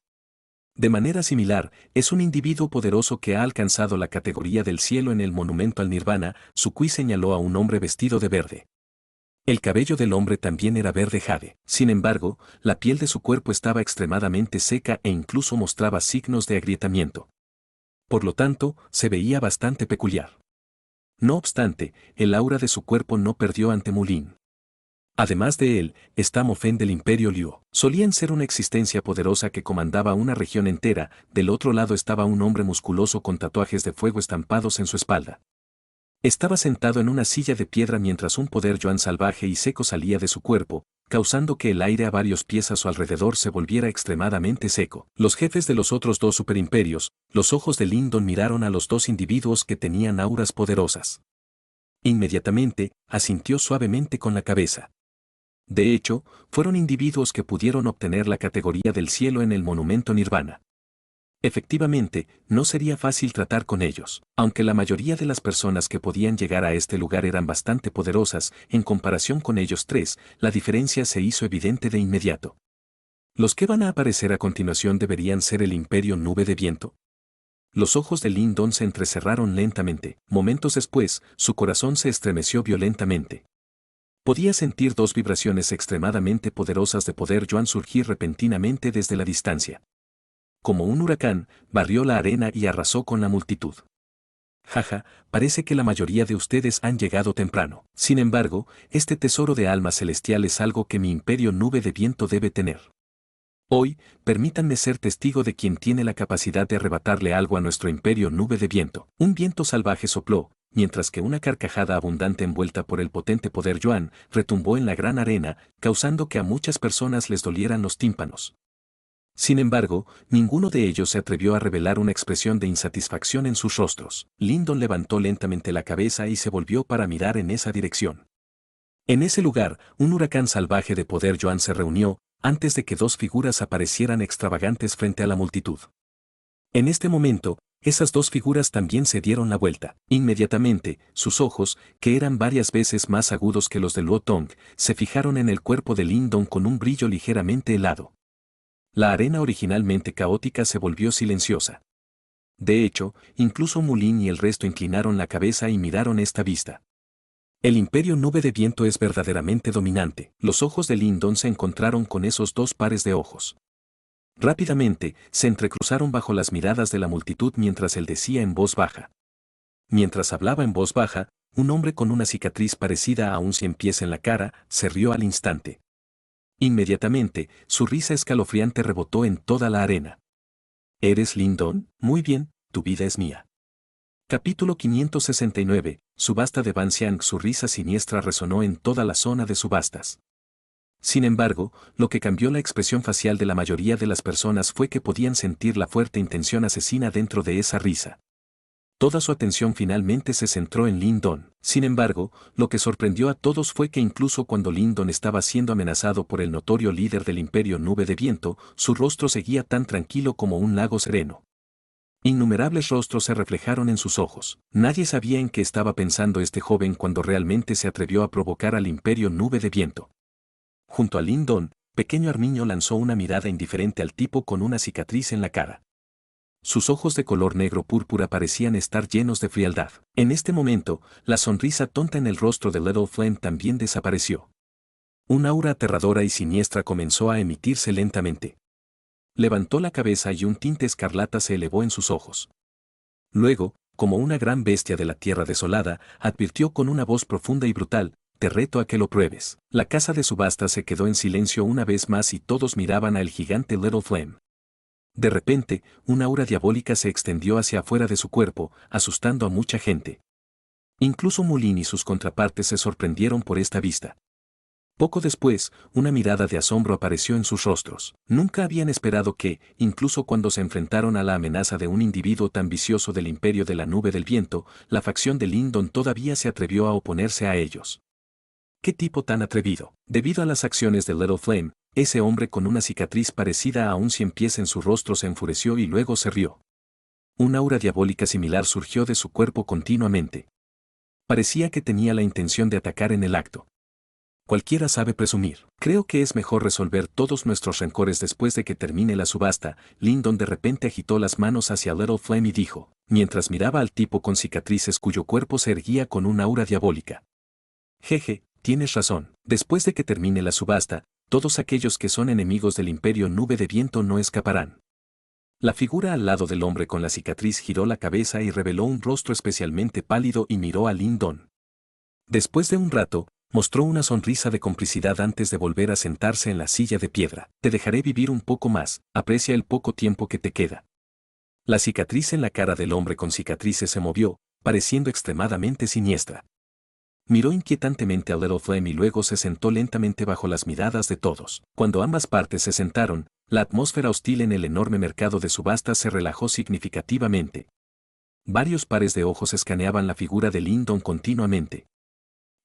Speaker 1: De manera similar, es un individuo poderoso que ha alcanzado la categoría del cielo en el monumento al Nirvana. Sukui señaló a un hombre vestido de verde. El cabello del hombre también era verde jade. Sin embargo, la piel de su cuerpo estaba extremadamente seca e incluso mostraba signos de agrietamiento. Por lo tanto, se veía bastante peculiar. No obstante, el aura de su cuerpo no perdió ante Mu Lin. Además de él, está Mofen del Imperio Liu. Solían ser una existencia poderosa que comandaba una región entera. Del otro lado estaba un hombre musculoso con tatuajes de fuego estampados en su espalda. Estaba sentado en una silla de piedra mientras un poder yuan salvaje y seco salía de su cuerpo, causando que el aire a varios pies a su alrededor se volviera extremadamente seco. Los jefes de los otros 2 superimperios, los ojos de Lin Don miraron a los 2 individuos que tenían auras poderosas. Inmediatamente, asintió suavemente con la cabeza. De hecho, fueron individuos que pudieron obtener la categoría del cielo en el monumento Nirvana. Efectivamente, no sería fácil tratar con ellos. Aunque la mayoría de las personas que podían llegar a este lugar eran bastante poderosas, en comparación con ellos 3, la diferencia se hizo evidente de inmediato. Los que van a aparecer a continuación deberían ser el Imperio Nube de Viento. Los ojos de Lin Don se entrecerraron lentamente. Momentos después, su corazón se estremeció violentamente. Podía sentir 2 vibraciones extremadamente poderosas de poder yuan surgir repentinamente desde la distancia. Como un huracán, barrió la arena y arrasó con la multitud. Jaja, parece que la mayoría de ustedes han llegado temprano. Sin embargo, este tesoro de alma celestial es algo que mi Imperio Nube de Viento debe tener. Hoy, permítanme ser testigo de quien tiene la capacidad de arrebatarle algo a nuestro Imperio Nube de Viento. Un viento salvaje sopló, mientras que una carcajada abundante envuelta por el potente poder yuan retumbó en la gran arena, causando que a muchas personas les dolieran los tímpanos. Sin embargo, ninguno de ellos se atrevió a revelar una expresión de insatisfacción en sus rostros. Lin Don levantó lentamente la cabeza y se volvió para mirar en esa dirección. En ese lugar, un huracán salvaje de poder yuan se reunió, antes de que 2 figuras aparecieran extravagantes frente a la multitud. En este momento, esas 2 figuras también se dieron la vuelta. Inmediatamente, sus ojos, que eran varias veces más agudos que los de Luo Tong, se fijaron en el cuerpo de Lin Don con un brillo ligeramente helado. La arena originalmente caótica se volvió silenciosa. De hecho, incluso Mu Lin y el resto inclinaron la cabeza y miraron esta vista. El Imperio Nube de Viento es verdaderamente dominante. Los ojos de Lin Don se encontraron con esos 2 pares de ojos. Rápidamente, se entrecruzaron bajo las miradas de la multitud mientras él decía en voz baja. Mientras hablaba en voz baja, un hombre con una cicatriz parecida a un 100 pies en la cara, se rió al instante. Inmediatamente, su risa escalofriante rebotó en toda la arena. ¿Eres Lin Don? Muy bien, tu vida es mía. Capítulo 569, Subasta de Ban Xiang. Su risa siniestra resonó en toda la zona de subastas. Sin embargo, lo que cambió la expresión facial de la mayoría de las personas fue que podían sentir la fuerte intención asesina dentro de esa risa. Toda su atención finalmente se centró en Lin Don. Sin embargo, lo que sorprendió a todos fue que incluso cuando Lin Don estaba siendo amenazado por el notorio líder del Imperio Nube de Viento, su rostro seguía tan tranquilo como un lago sereno. Innumerables rostros se reflejaron en sus ojos. Nadie sabía en qué estaba pensando este joven cuando realmente se atrevió a provocar al Imperio Nube de Viento. Junto a Lin Don, pequeño Armiño lanzó una mirada indiferente al tipo con una cicatriz en la cara. Sus ojos de color negro púrpura parecían estar llenos de frialdad. En este momento, la sonrisa tonta en el rostro de Little Flame también desapareció. Un aura aterradora y siniestra comenzó a emitirse lentamente. Levantó la cabeza y un tinte escarlata se elevó en sus ojos. Luego, como una gran bestia de la tierra desolada, advirtió con una voz profunda y brutal: te reto a que lo pruebes. La casa de subasta se quedó en silencio una vez más y todos miraban al gigante Little Flame. De repente, una aura diabólica se extendió hacia afuera de su cuerpo, asustando a mucha gente. Incluso Mulin y sus contrapartes se sorprendieron por esta vista. Poco después, una mirada de asombro apareció en sus rostros. Nunca habían esperado que, incluso cuando se enfrentaron a la amenaza de un individuo tan vicioso del imperio de la nube del viento, la facción de Lindon todavía se atrevió a oponerse a ellos. ¿Qué tipo tan atrevido? Debido a las acciones de Little Flame, ese hombre con una cicatriz parecida a un 100 pies en su rostro se enfureció y luego se rió. Un aura diabólica similar surgió de su cuerpo continuamente. Parecía que tenía la intención de atacar en el acto. Cualquiera sabe presumir. Creo que es mejor resolver todos nuestros rencores después de que termine la subasta. Lindon de repente agitó las manos hacia Little Flame y dijo, mientras miraba al tipo con cicatrices cuyo cuerpo se erguía con un aura diabólica. Jeje, tienes razón. Después de que termine la subasta, todos aquellos que son enemigos del imperio nube de viento no escaparán. La figura al lado del hombre con la cicatriz giró la cabeza y reveló un rostro especialmente pálido y miró a Lindon. Después de un rato, mostró una sonrisa de complicidad antes de volver a sentarse en la silla de piedra. Te dejaré vivir un poco más, aprecia el poco tiempo que te queda. La cicatriz en la cara del hombre con cicatrices se movió, pareciendo extremadamente siniestra. Miró inquietantemente a Little Flame y luego se sentó lentamente bajo las miradas de todos. Cuando ambas partes se sentaron, la atmósfera hostil en el enorme mercado de subastas se relajó significativamente. Varios pares de ojos escaneaban la figura de Lindon continuamente.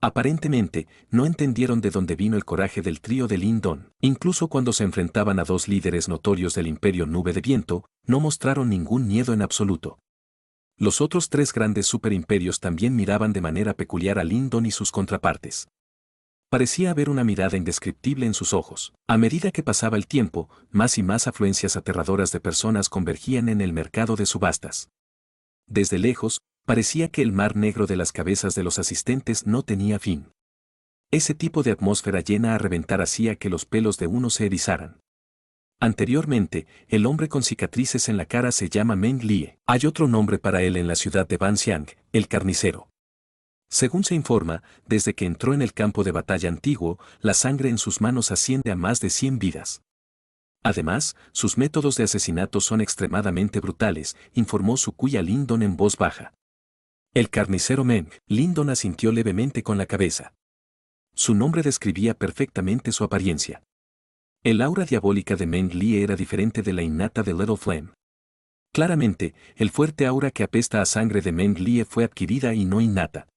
Speaker 1: Aparentemente, no entendieron de dónde vino el coraje del trío de Lindon. Incluso cuando se enfrentaban a dos líderes notorios del imperio nube de viento, no mostraron ningún miedo en absoluto. Los otros tres grandes superimperios también miraban de manera peculiar a Lindon y sus contrapartes. Parecía haber una mirada indescriptible en sus ojos. A medida que pasaba el tiempo, más y más afluencias aterradoras de personas convergían en el mercado de subastas. Desde lejos, parecía que el mar negro de las cabezas de los asistentes no tenía fin. Ese tipo de atmósfera llena a reventar hacía que los pelos de uno se erizaran. Anteriormente, el hombre con cicatrices en la cara se llama Meng Lie. Hay otro nombre para él en la ciudad de Banxiang, el carnicero. Según se informa, desde que entró en el campo de batalla antiguo, la sangre en sus manos asciende a más de 100 vidas. Además, sus métodos de asesinato son extremadamente brutales, informó Sukuya Lindon en voz baja. El carnicero Meng. Lindon asintió levemente con la cabeza. Su nombre describía perfectamente su apariencia. El aura diabólica de Meng Lie era diferente de la innata de Little Flame. Claramente, el fuerte aura que apesta a sangre de Meng Lie fue adquirida y no innata.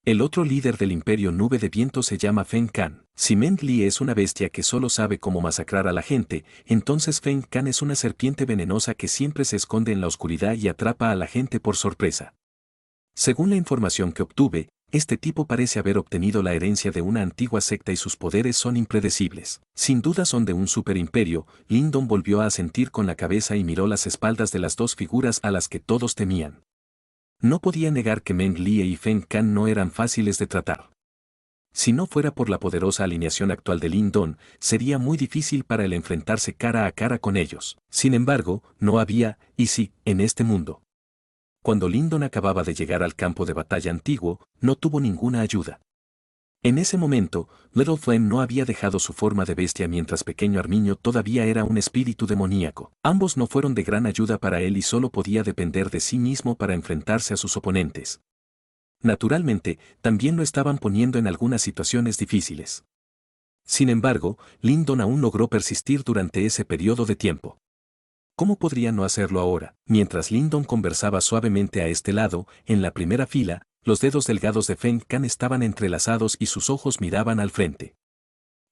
Speaker 1: El otro líder del imperio nube de viento se llama Feng Kan. Si Meng Lie es una bestia que solo sabe cómo masacrar a la gente, entonces Feng Kan es una serpiente venenosa que siempre se esconde en la oscuridad y atrapa a la gente por sorpresa. Según la información que obtuve, este tipo parece haber obtenido la herencia de una antigua secta y sus poderes son impredecibles. Sin duda son de un superimperio. Lindon volvió a asentir con la cabeza y miró las espaldas de las dos figuras a las que todos temían. No podía negar que Meng Lie y Feng Kan no eran fáciles de tratar. Si no fuera por la poderosa alineación actual de Lindon, sería muy difícil para él enfrentarse cara a cara con ellos. Sin embargo, no había, y sí, en este mundo. Cuando Lindon acababa de llegar al campo de batalla antiguo, no tuvo ninguna ayuda. En ese momento, Little Flame no había dejado su forma de bestia mientras Pequeño Armiño todavía era un espíritu demoníaco. Ambos no fueron de gran ayuda para él y solo podía depender de sí mismo para enfrentarse a sus oponentes. Naturalmente, también lo estaban poniendo en algunas situaciones difíciles. Sin embargo, Lindon aún logró persistir durante ese periodo de tiempo. ¿Cómo podría no hacerlo ahora? Mientras Lindon conversaba suavemente a este lado, en la primera fila, los dedos delgados de Feng Kan estaban entrelazados y sus ojos miraban al frente.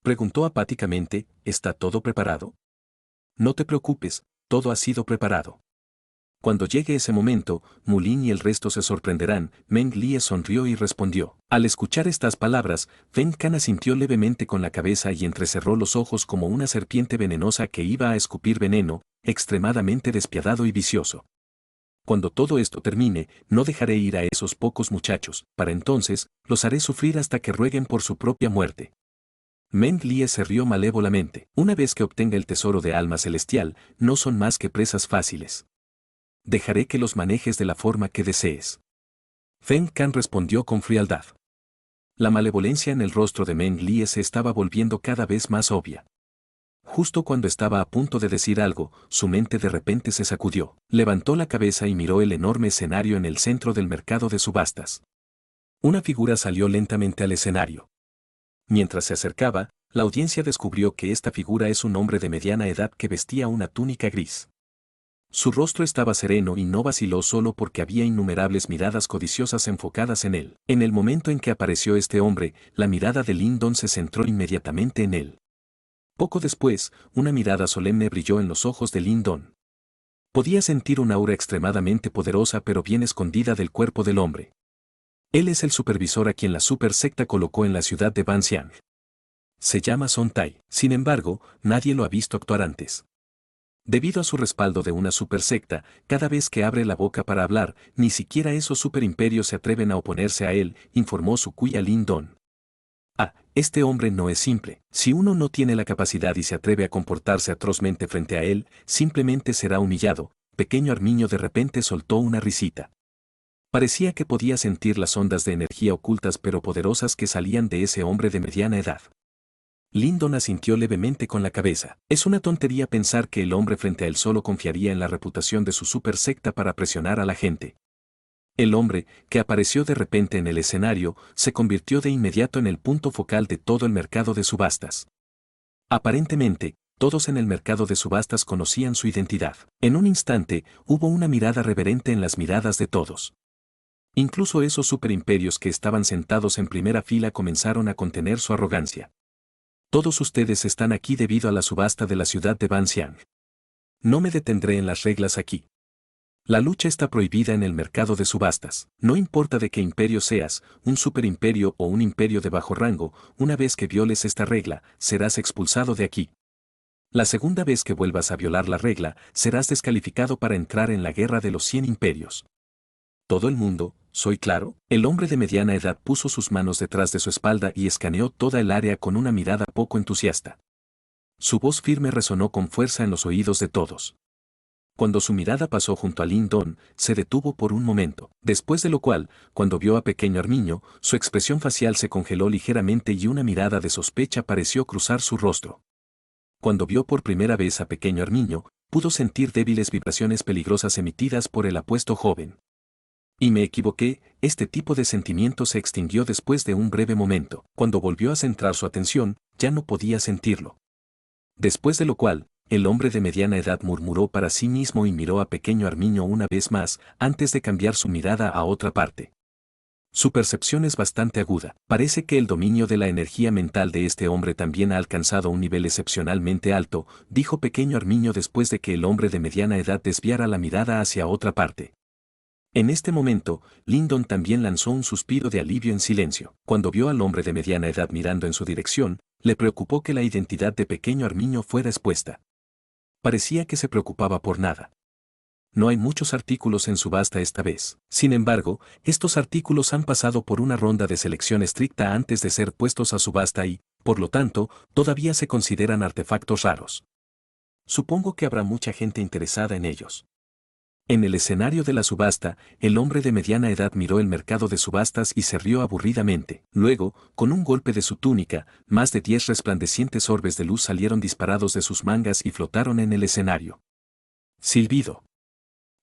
Speaker 1: Preguntó apáticamente, ¿está todo preparado? No te preocupes, todo ha sido preparado. Cuando llegue ese momento, Mulin y el resto se sorprenderán. Meng Lie sonrió y respondió. Al escuchar estas palabras, Feng Kan asintió levemente con la cabeza y entrecerró los ojos como una serpiente venenosa que iba a escupir veneno, extremadamente despiadado y vicioso. Cuando todo esto termine, no dejaré ir a esos pocos muchachos, para entonces, los haré sufrir hasta que rueguen por su propia muerte. Meng Lie se rió malévolamente. Una vez que obtenga el tesoro de alma celestial, no son más que presas fáciles. Dejaré que los manejes de la forma que desees. Feng Kan respondió con frialdad. La malevolencia en el rostro de Meng Lie se estaba volviendo cada vez más obvia. Justo cuando estaba a punto de decir algo, su mente de repente se sacudió, levantó la cabeza y miró el enorme escenario en el centro del mercado de subastas. Una figura salió lentamente al escenario. Mientras se acercaba, la audiencia descubrió que esta figura es un hombre de mediana edad que vestía una túnica gris. Su rostro estaba sereno y no vaciló solo porque había innumerables miradas codiciosas enfocadas en él. En el momento en que apareció este hombre, la mirada de Lin Don se centró inmediatamente en él. Poco después, una mirada solemne brilló en los ojos de Lin Don. Podía sentir un aura extremadamente poderosa pero bien escondida del cuerpo del hombre. Él es el supervisor a quien la super secta colocó en la ciudad de Banxiang. Se llama Son Tai. Sin embargo, nadie lo ha visto actuar antes. Debido a su respaldo de una supersecta, cada vez que abre la boca para hablar, ni siquiera esos superimperios se atreven a oponerse a él, informó Sukuya Lin Don. Este hombre no es simple. Si uno no tiene la capacidad y se atreve a comportarse atrozmente frente a él, simplemente será humillado. Pequeño Armiño de repente soltó una risita. Parecía que podía sentir las ondas de energía ocultas pero poderosas que salían de ese hombre de mediana edad. Lin Don asintió levemente con la cabeza. Es una tontería pensar que el hombre frente a él solo confiaría en la reputación de su super secta para presionar a la gente. El hombre, que apareció de repente en el escenario, se convirtió de inmediato en el punto focal de todo el mercado de subastas. Aparentemente, todos en el mercado de subastas conocían su identidad. En un instante, hubo una mirada reverente en las miradas de todos. Incluso esos superimperios que estaban sentados en primera fila comenzaron a contener su arrogancia. Todos ustedes están aquí debido a la subasta de la ciudad de Banxiang. No me detendré en las reglas aquí. La lucha está prohibida en el mercado de subastas. No importa de qué imperio seas, un superimperio o un imperio de bajo rango, una vez que violes esta regla, serás expulsado de aquí. La segunda vez que vuelvas a violar la regla, serás descalificado para entrar en la guerra de los 100 imperios. Todo el mundo, ¿soy claro? El hombre de mediana edad puso sus manos detrás de su espalda y escaneó toda el área con una mirada poco entusiasta. Su voz firme resonó con fuerza en los oídos de todos. Cuando su mirada pasó junto a Lin Don, se detuvo por un momento, después de lo cual, cuando vio a Pequeño Armiño, su expresión facial se congeló ligeramente y una mirada de sospecha pareció cruzar su rostro. Cuando vio por primera vez a Pequeño Armiño, pudo sentir débiles vibraciones peligrosas emitidas por el apuesto joven. Y me equivoqué, este tipo de sentimiento se extinguió después de un breve momento. Cuando volvió a centrar su atención, ya no podía sentirlo. Después de lo cual, el hombre de mediana edad murmuró para sí mismo y miró a Pequeño Armiño una vez más, antes de cambiar su mirada a otra parte. Su percepción es bastante aguda. Parece que el dominio de la energía mental de este hombre también ha alcanzado un nivel excepcionalmente alto, dijo Pequeño Armiño después de que el hombre de mediana edad desviara la mirada hacia otra parte. En este momento, Lin Don también lanzó un suspiro de alivio en silencio. Cuando vio al hombre de mediana edad mirando en su dirección, le preocupó que la identidad de Pequeño Armiño fuera expuesta. Parecía que se preocupaba por nada. No hay muchos artículos en subasta esta vez. Sin embargo, estos artículos han pasado por una ronda de selección estricta antes de ser puestos a subasta y, por lo tanto, todavía se consideran artefactos raros. Supongo que habrá mucha gente interesada en ellos. En el escenario de la subasta, el hombre de mediana edad miró el mercado de subastas y se rió aburridamente. Luego, con un golpe de su túnica, más de 10 resplandecientes orbes de luz salieron disparados de sus mangas y flotaron en el escenario. Silbido.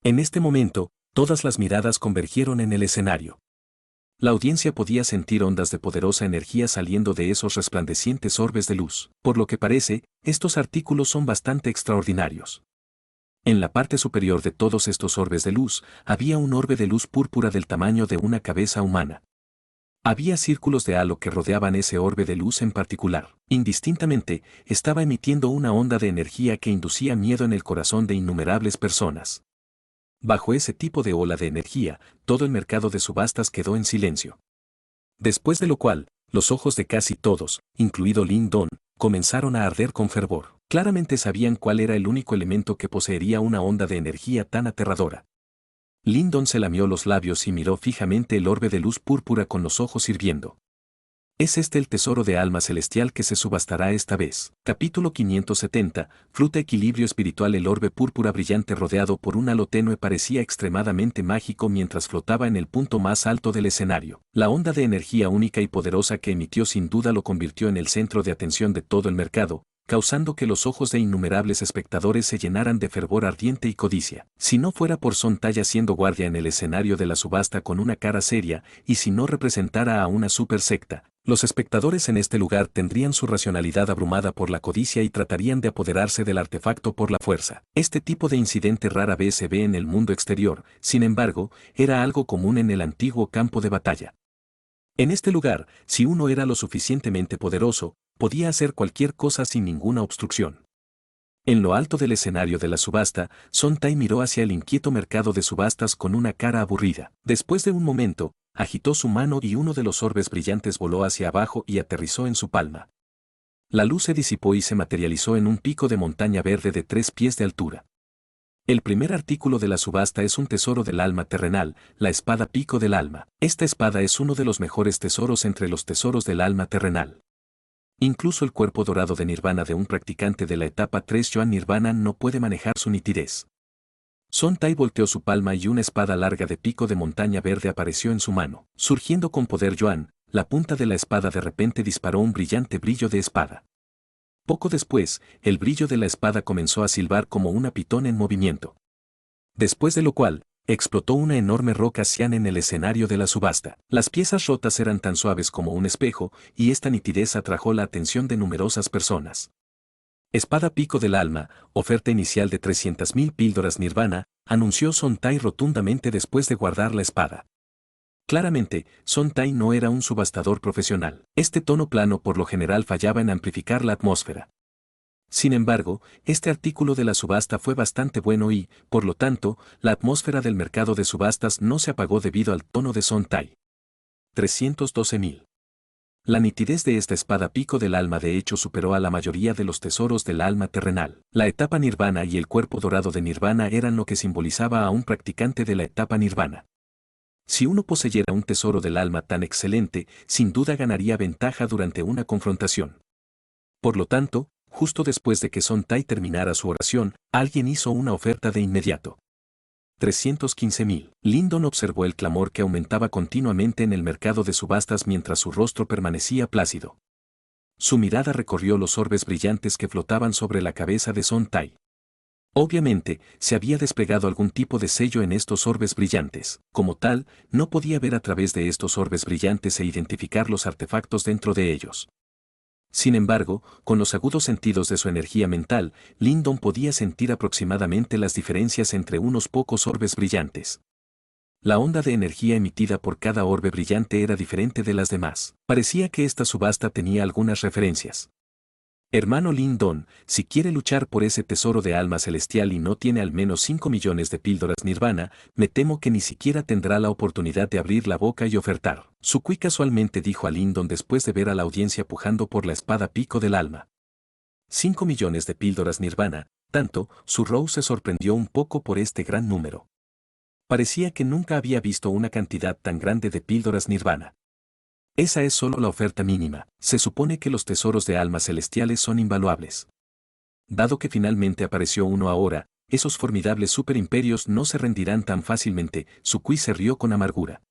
Speaker 1: En este momento, todas las miradas convergieron en el escenario. La audiencia podía sentir ondas de poderosa energía saliendo de esos resplandecientes orbes de luz. Por lo que parece, estos artículos son bastante extraordinarios. En la parte superior de todos estos orbes de luz, había un orbe de luz púrpura del tamaño de una cabeza humana. Había círculos de halo que rodeaban ese orbe de luz en particular. Indistintamente, estaba emitiendo una onda de energía que inducía miedo en el corazón de innumerables personas. Bajo ese tipo de ola de energía, todo el mercado de subastas quedó en silencio. Después de lo cual, los ojos de casi todos, incluido Lin Don, comenzaron a arder con fervor. Claramente sabían cuál era el único elemento que poseería una onda de energía tan aterradora. Lin Don se lamió los labios y miró fijamente el orbe de luz púrpura con los ojos hirviendo. Es este el tesoro de alma celestial que se subastará esta vez. Capítulo 570, Fruta Equilibrio Espiritual. El orbe púrpura brillante rodeado por un halo tenue parecía extremadamente mágico mientras flotaba en el punto más alto del escenario. La onda de energía única y poderosa que emitió sin duda lo convirtió en el centro de atención de todo el mercado, causando que los ojos de innumerables espectadores se llenaran de fervor ardiente y codicia. Si no fuera por Son Tai haciendo guardia en el escenario de la subasta con una cara seria, y si no representara a una super secta, los espectadores en este lugar tendrían su racionalidad abrumada por la codicia y tratarían de apoderarse del artefacto por la fuerza. Este tipo de incidente rara vez se ve en el mundo exterior, sin embargo, era algo común en el antiguo campo de batalla. En este lugar, si uno era lo suficientemente poderoso, podía hacer cualquier cosa sin ninguna obstrucción. En lo alto del escenario de la subasta, Son Tai miró hacia el inquieto mercado de subastas con una cara aburrida. Después de un momento, agitó su mano y uno de los orbes brillantes voló hacia abajo y aterrizó en su palma. La luz se disipó y se materializó en un pico de montaña verde de 3 pies de altura. El primer artículo de la subasta es un tesoro del alma terrenal, la espada pico del alma. Esta espada es uno de los mejores tesoros entre los tesoros del alma terrenal. Incluso el cuerpo dorado de Nirvana de un practicante de la etapa 3 Yuan Nirvana no puede manejar su nitidez. Son Tai volteó su palma y una espada larga de pico de montaña verde apareció en su mano. Surgiendo con poder Yuan, la punta de la espada de repente disparó un brillante brillo de espada. Poco después, el brillo de la espada comenzó a silbar como una pitón en movimiento. Después de lo cual, explotó una enorme roca cian en el escenario de la subasta. Las piezas rotas eran tan suaves como un espejo, y esta nitidez atrajo la atención de numerosas personas. Espada pico del alma, oferta inicial de 300.000 píldoras Nirvana, anunció Son Tai rotundamente después de guardar la espada. Claramente, Son Tai no era un subastador profesional. Este tono plano por lo general fallaba en amplificar la atmósfera. Sin embargo, este artículo de la subasta fue bastante bueno y, por lo tanto, la atmósfera del mercado de subastas no se apagó debido al tono de Son Tai. 312.000. La nitidez de esta espada pico del alma de hecho superó a la mayoría de los tesoros del alma terrenal. La etapa Nirvana y el cuerpo dorado de Nirvana eran lo que simbolizaba a un practicante de la etapa Nirvana. Si uno poseyera un tesoro del alma tan excelente, sin duda ganaría ventaja durante una confrontación. Por lo tanto, justo después de que Son Tai terminara su oración, alguien hizo una oferta de inmediato. 315.000. Lin Don observó el clamor que aumentaba continuamente en el mercado de subastas mientras su rostro permanecía plácido. Su mirada recorrió los orbes brillantes que flotaban sobre la cabeza de Son Tai. Obviamente, se había desplegado algún tipo de sello en estos orbes brillantes. Como tal, no podía ver a través de estos orbes brillantes e identificar los artefactos dentro de ellos. Sin embargo, con los agudos sentidos de su energía mental, Lin Don podía sentir aproximadamente las diferencias entre unos pocos orbes brillantes. La onda de energía emitida por cada orbe brillante era diferente de las demás. Parecía que esta subasta tenía algunas referencias. Hermano Lin Don, si quiere luchar por ese tesoro de alma celestial y no tiene al menos 5 millones de píldoras Nirvana, me temo que ni siquiera tendrá la oportunidad de abrir la boca y ofertar. Sukui casualmente dijo a Lin Don después de ver a la audiencia pujando por la espada pico del alma. 5 millones de píldoras Nirvana, tanto, Su Rose se sorprendió un poco por este gran número. Parecía que nunca había visto una cantidad tan grande de píldoras Nirvana. Esa es solo la oferta mínima. Se supone que los tesoros de almas celestiales son invaluables. Dado que finalmente apareció uno ahora, esos formidables superimperios no se rendirán tan fácilmente. Sukui se rió con amargura.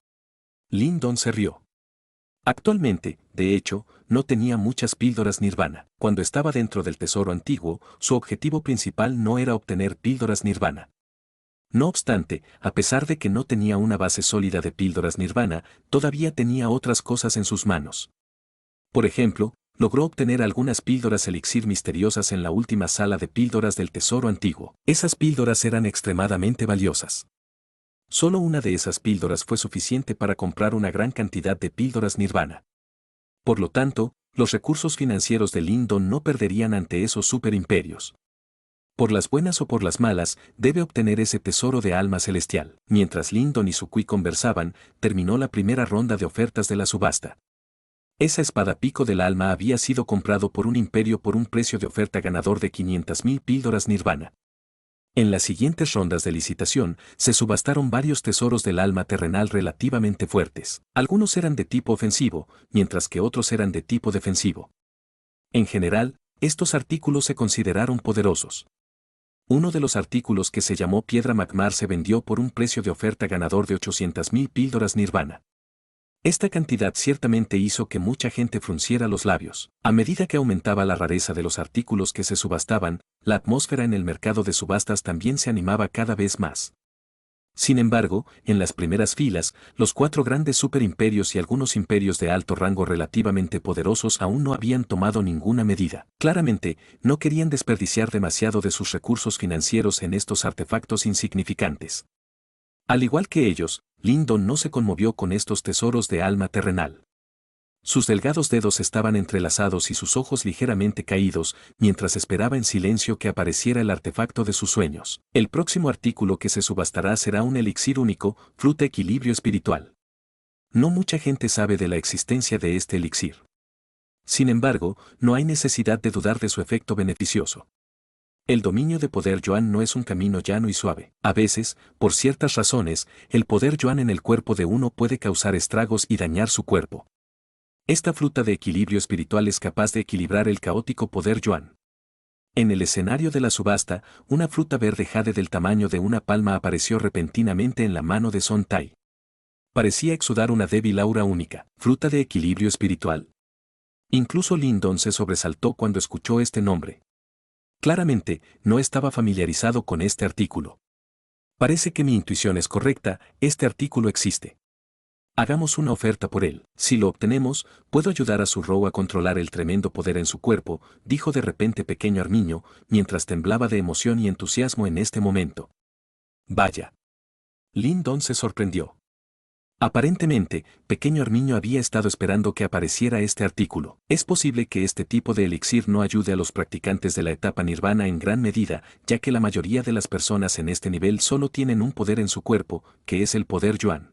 Speaker 1: Lin Don se rió. Actualmente, de hecho, no tenía muchas píldoras Nirvana. Cuando estaba dentro del tesoro antiguo, su objetivo principal no era obtener píldoras Nirvana. No obstante, a pesar de que no tenía una base sólida de píldoras Nirvana, todavía tenía otras cosas en sus manos. Por ejemplo, logró obtener algunas píldoras elixir misteriosas en la última sala de píldoras del tesoro antiguo. Esas píldoras eran extremadamente valiosas. Solo una de esas píldoras fue suficiente para comprar una gran cantidad de píldoras Nirvana. Por lo tanto, los recursos financieros de Lin Don no perderían ante esos superimperios. Por las buenas o por las malas, debe obtener ese tesoro de alma celestial. Mientras Lindon y Sukui conversaban, terminó la primera ronda de ofertas de la subasta. Esa espada pico del alma había sido comprado por un imperio por un precio de oferta ganador de 500.000 píldoras nirvana. En las siguientes rondas de licitación, se subastaron varios tesoros del alma terrenal relativamente fuertes. Algunos eran de tipo ofensivo, mientras que otros eran de tipo defensivo. En general, estos artículos se consideraron poderosos. Uno de los artículos, que se llamó Piedra Magmar, se vendió por un precio de oferta ganador de 800.000 píldoras nirvana. Esta cantidad ciertamente hizo que mucha gente frunciera los labios. A medida que aumentaba la rareza de los artículos que se subastaban, la atmósfera en el mercado de subastas también se animaba cada vez más. Sin embargo, en las primeras filas, los 4 grandes superimperios y algunos imperios de alto rango relativamente poderosos aún no habían tomado ninguna medida. Claramente, no querían desperdiciar demasiado de sus recursos financieros en estos artefactos insignificantes. Al igual que ellos, Lindon no se conmovió con estos tesoros de alma terrenal. Sus delgados dedos estaban entrelazados y sus ojos ligeramente caídos, mientras esperaba en silencio que apareciera el artefacto de sus sueños. El próximo artículo que se subastará será un elixir único, fruta equilibrio espiritual. No mucha gente sabe de la existencia de este elixir. Sin embargo, no hay necesidad de dudar de su efecto beneficioso. El dominio de poder Yuan no es un camino llano y suave. A veces, por ciertas razones, el poder Yuan en el cuerpo de uno puede causar estragos y dañar su cuerpo. Esta fruta de equilibrio espiritual es capaz de equilibrar el caótico poder Yuan. En el escenario de la subasta, una fruta verde jade del tamaño de una palma apareció repentinamente en la mano de Son Tai. Parecía exudar una débil aura única, fruta de equilibrio espiritual. Incluso Lindon se sobresaltó cuando escuchó este nombre. Claramente, no estaba familiarizado con este artículo. Parece que mi intuición es correcta, este artículo existe. Hagamos una oferta por él. Si lo obtenemos, puedo ayudar a Zurrow a controlar el tremendo poder en su cuerpo, dijo de repente pequeño Armiño, mientras temblaba de emoción y entusiasmo en este momento. Vaya. Lindon se sorprendió. Aparentemente, pequeño Armiño había estado esperando que apareciera este artículo. Es posible que este tipo de elixir no ayude a los practicantes de la etapa nirvana en gran medida, ya que la mayoría de las personas en este nivel solo tienen un poder en su cuerpo, que es el poder Yuan.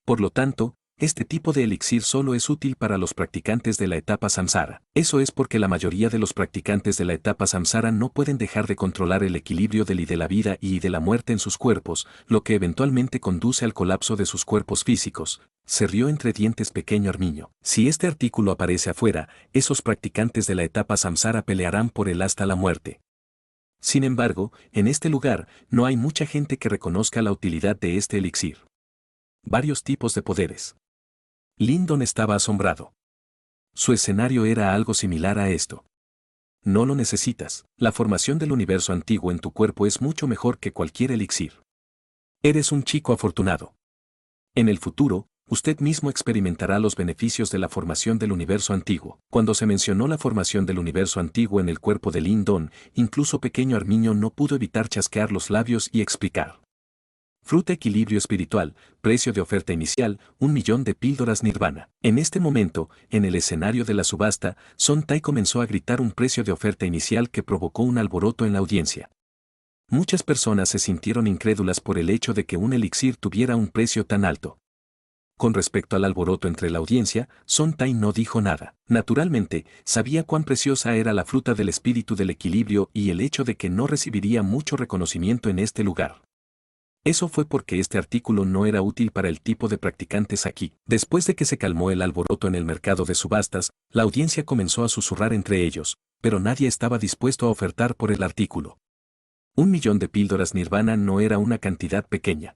Speaker 1: Por lo tanto, este tipo de elixir solo es útil para los practicantes de la etapa samsara. Eso es porque la mayoría de los practicantes de la etapa samsara no pueden dejar de controlar el equilibrio del y de la vida y de la muerte en sus cuerpos, lo que eventualmente conduce al colapso de sus cuerpos físicos. Se rió entre dientes pequeño Armiño. Si este artículo aparece afuera, esos practicantes de la etapa samsara pelearán por él hasta la muerte. Sin embargo, en este lugar, no hay mucha gente que reconozca la utilidad de este elixir. Varios tipos de poderes. Lindon estaba asombrado. Su escenario era algo similar a esto. No lo necesitas. La formación del universo antiguo en tu cuerpo es mucho mejor que cualquier elixir. Eres un chico afortunado. En el futuro, usted mismo experimentará los beneficios de la formación del universo antiguo. Cuando se mencionó la formación del universo antiguo en el cuerpo de Lindon, incluso pequeño Armiño no pudo evitar chasquear los labios y explicar. Fruta equilibrio espiritual, precio de oferta inicial, 1.000.000 de píldoras nirvana. En este momento, en el escenario de la subasta, Son Tai comenzó a gritar un precio de oferta inicial que provocó un alboroto en la audiencia. Muchas personas se sintieron incrédulas por el hecho de que un elixir tuviera un precio tan alto. Con respecto al alboroto entre la audiencia, Son Tai no dijo nada. Naturalmente, sabía cuán preciosa era la fruta del espíritu del equilibrio y el hecho de que no recibiría mucho reconocimiento en este lugar. Eso fue porque este artículo no era útil para el tipo de practicantes aquí. Después de que se calmó el alboroto en el mercado de subastas, la audiencia comenzó a susurrar entre ellos, pero nadie estaba dispuesto a ofertar por el artículo. 1.000.000 de píldoras nirvana no era una cantidad pequeña.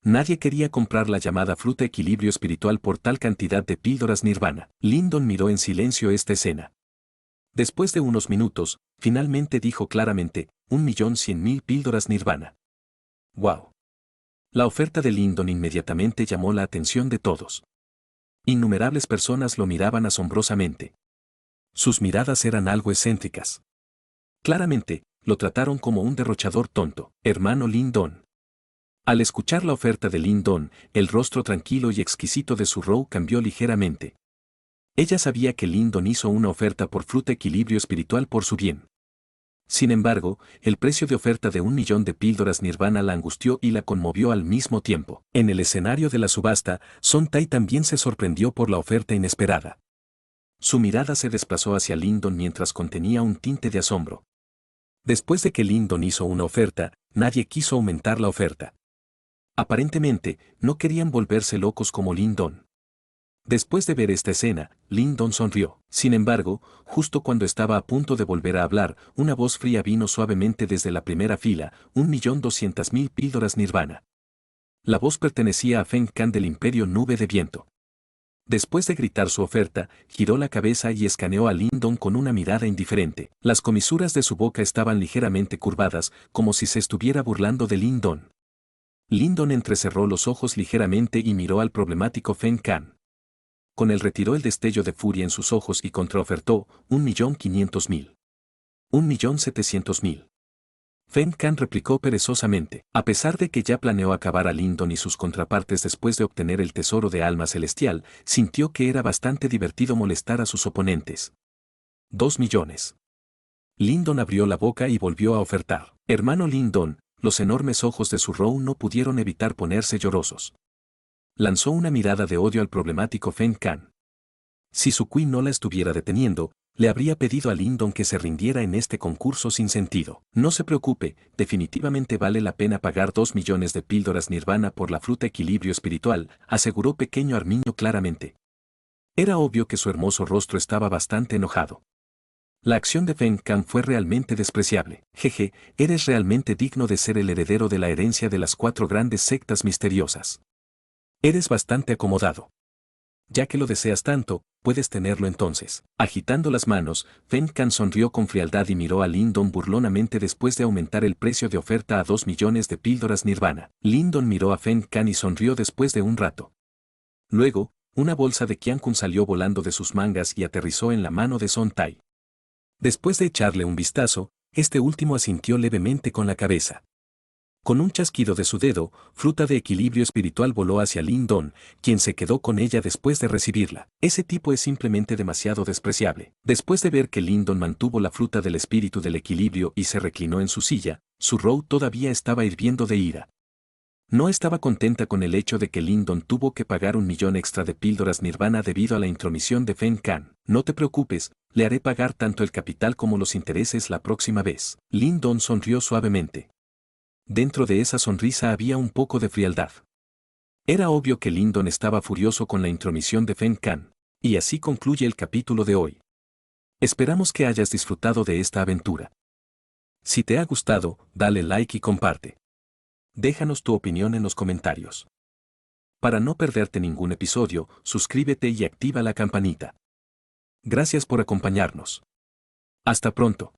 Speaker 1: Nadie quería comprar la llamada fruta equilibrio espiritual por tal cantidad de píldoras nirvana. Lindon miró en silencio esta escena. Después de unos minutos, finalmente dijo claramente, 1.100.000 píldoras nirvana. ¡Wow! La oferta de Lindon inmediatamente llamó la atención de todos. Innumerables personas lo miraban asombrosamente. Sus miradas eran algo excéntricas. Claramente, lo trataron como un derrochador tonto. Hermano Lindon. Al escuchar la oferta de Lindon, el rostro tranquilo y exquisito de Zurrow cambió ligeramente. Ella sabía que Lindon hizo una oferta por fruta equilibrio espiritual por su bien. Sin embargo, el precio de oferta de 1.000.000 de píldoras Nirvana la angustió y la conmovió al mismo tiempo. En el escenario de la subasta, Son Tai también se sorprendió por la oferta inesperada. Su mirada se desplazó hacia Lyndon mientras contenía un tinte de asombro. Después de que Lyndon hizo una oferta, nadie quiso aumentar la oferta. Aparentemente, no querían volverse locos como Lyndon. Después de ver esta escena, Lyndon sonrió. Sin embargo, justo cuando estaba a punto de volver a hablar, una voz fría vino suavemente desde la primera fila: 1.200.000 píldoras Nirvana. La voz pertenecía a Feng Kan del Imperio Nube de Viento. Después de gritar su oferta, giró la cabeza y escaneó a Lyndon con una mirada indiferente. Las comisuras de su boca estaban ligeramente curvadas, como si se estuviera burlando de Lyndon. Lyndon entrecerró los ojos ligeramente y miró al problemático Feng Kan. Con él retiró el destello de furia en sus ojos y contraofertó: 1.500.000. 1.700.000. Feng Kan replicó perezosamente. A pesar de que ya planeó acabar a Lyndon y sus contrapartes después de obtener el tesoro de alma celestial, sintió que era bastante divertido molestar a sus oponentes. 2 millones. Lyndon abrió la boca y volvió a ofertar. Hermano Lyndon, los enormes ojos de su Row no pudieron evitar ponerse llorosos. Lanzó una mirada de odio al problemático Feng Kan. Si su Queen no la estuviera deteniendo, le habría pedido a Lyndon que se rindiera en este concurso sin sentido. No se preocupe, definitivamente vale la pena pagar 2 millones de píldoras Nirvana por la fruta equilibrio espiritual, aseguró pequeño Armiño claramente. Era obvio que su hermoso rostro estaba bastante enojado. La acción de Feng Kan fue realmente despreciable. Jeje, eres realmente digno de ser el heredero de la herencia de las 4 grandes sectas misteriosas. Eres bastante acomodado. Ya que lo deseas tanto, puedes tenerlo entonces. Agitando las manos, Feng Kan sonrió con frialdad y miró a Lyndon burlonamente después de aumentar el precio de oferta a 2 millones de píldoras Nirvana. Lyndon miró a Feng Kan y sonrió después de un rato. Luego, una bolsa de Qiankun salió volando de sus mangas y aterrizó en la mano de Son Tai. Después de echarle un vistazo, este último asintió levemente con la cabeza. Con un chasquido de su dedo, fruta de equilibrio espiritual voló hacia Lyndon, quien se quedó con ella después de recibirla. Ese tipo es simplemente demasiado despreciable. Después de ver que Lyndon mantuvo la fruta del espíritu del equilibrio y se reclinó en su silla, su Row todavía estaba hirviendo de ira. No estaba contenta con el hecho de que Lyndon tuvo que pagar 1.000.000 extra de píldoras Nirvana debido a la intromisión de Feng Kan. No te preocupes, le haré pagar tanto el capital como los intereses la próxima vez. Lyndon sonrió suavemente. Dentro de esa sonrisa había un poco de frialdad. Era obvio que Lyndon estaba furioso con la intromisión de Feng Kan. Y así concluye el capítulo de hoy. Esperamos que hayas disfrutado de esta aventura. Si te ha gustado, dale like y comparte. Déjanos tu opinión en los comentarios. Para no perderte ningún episodio, suscríbete y activa la campanita. Gracias por acompañarnos. Hasta pronto.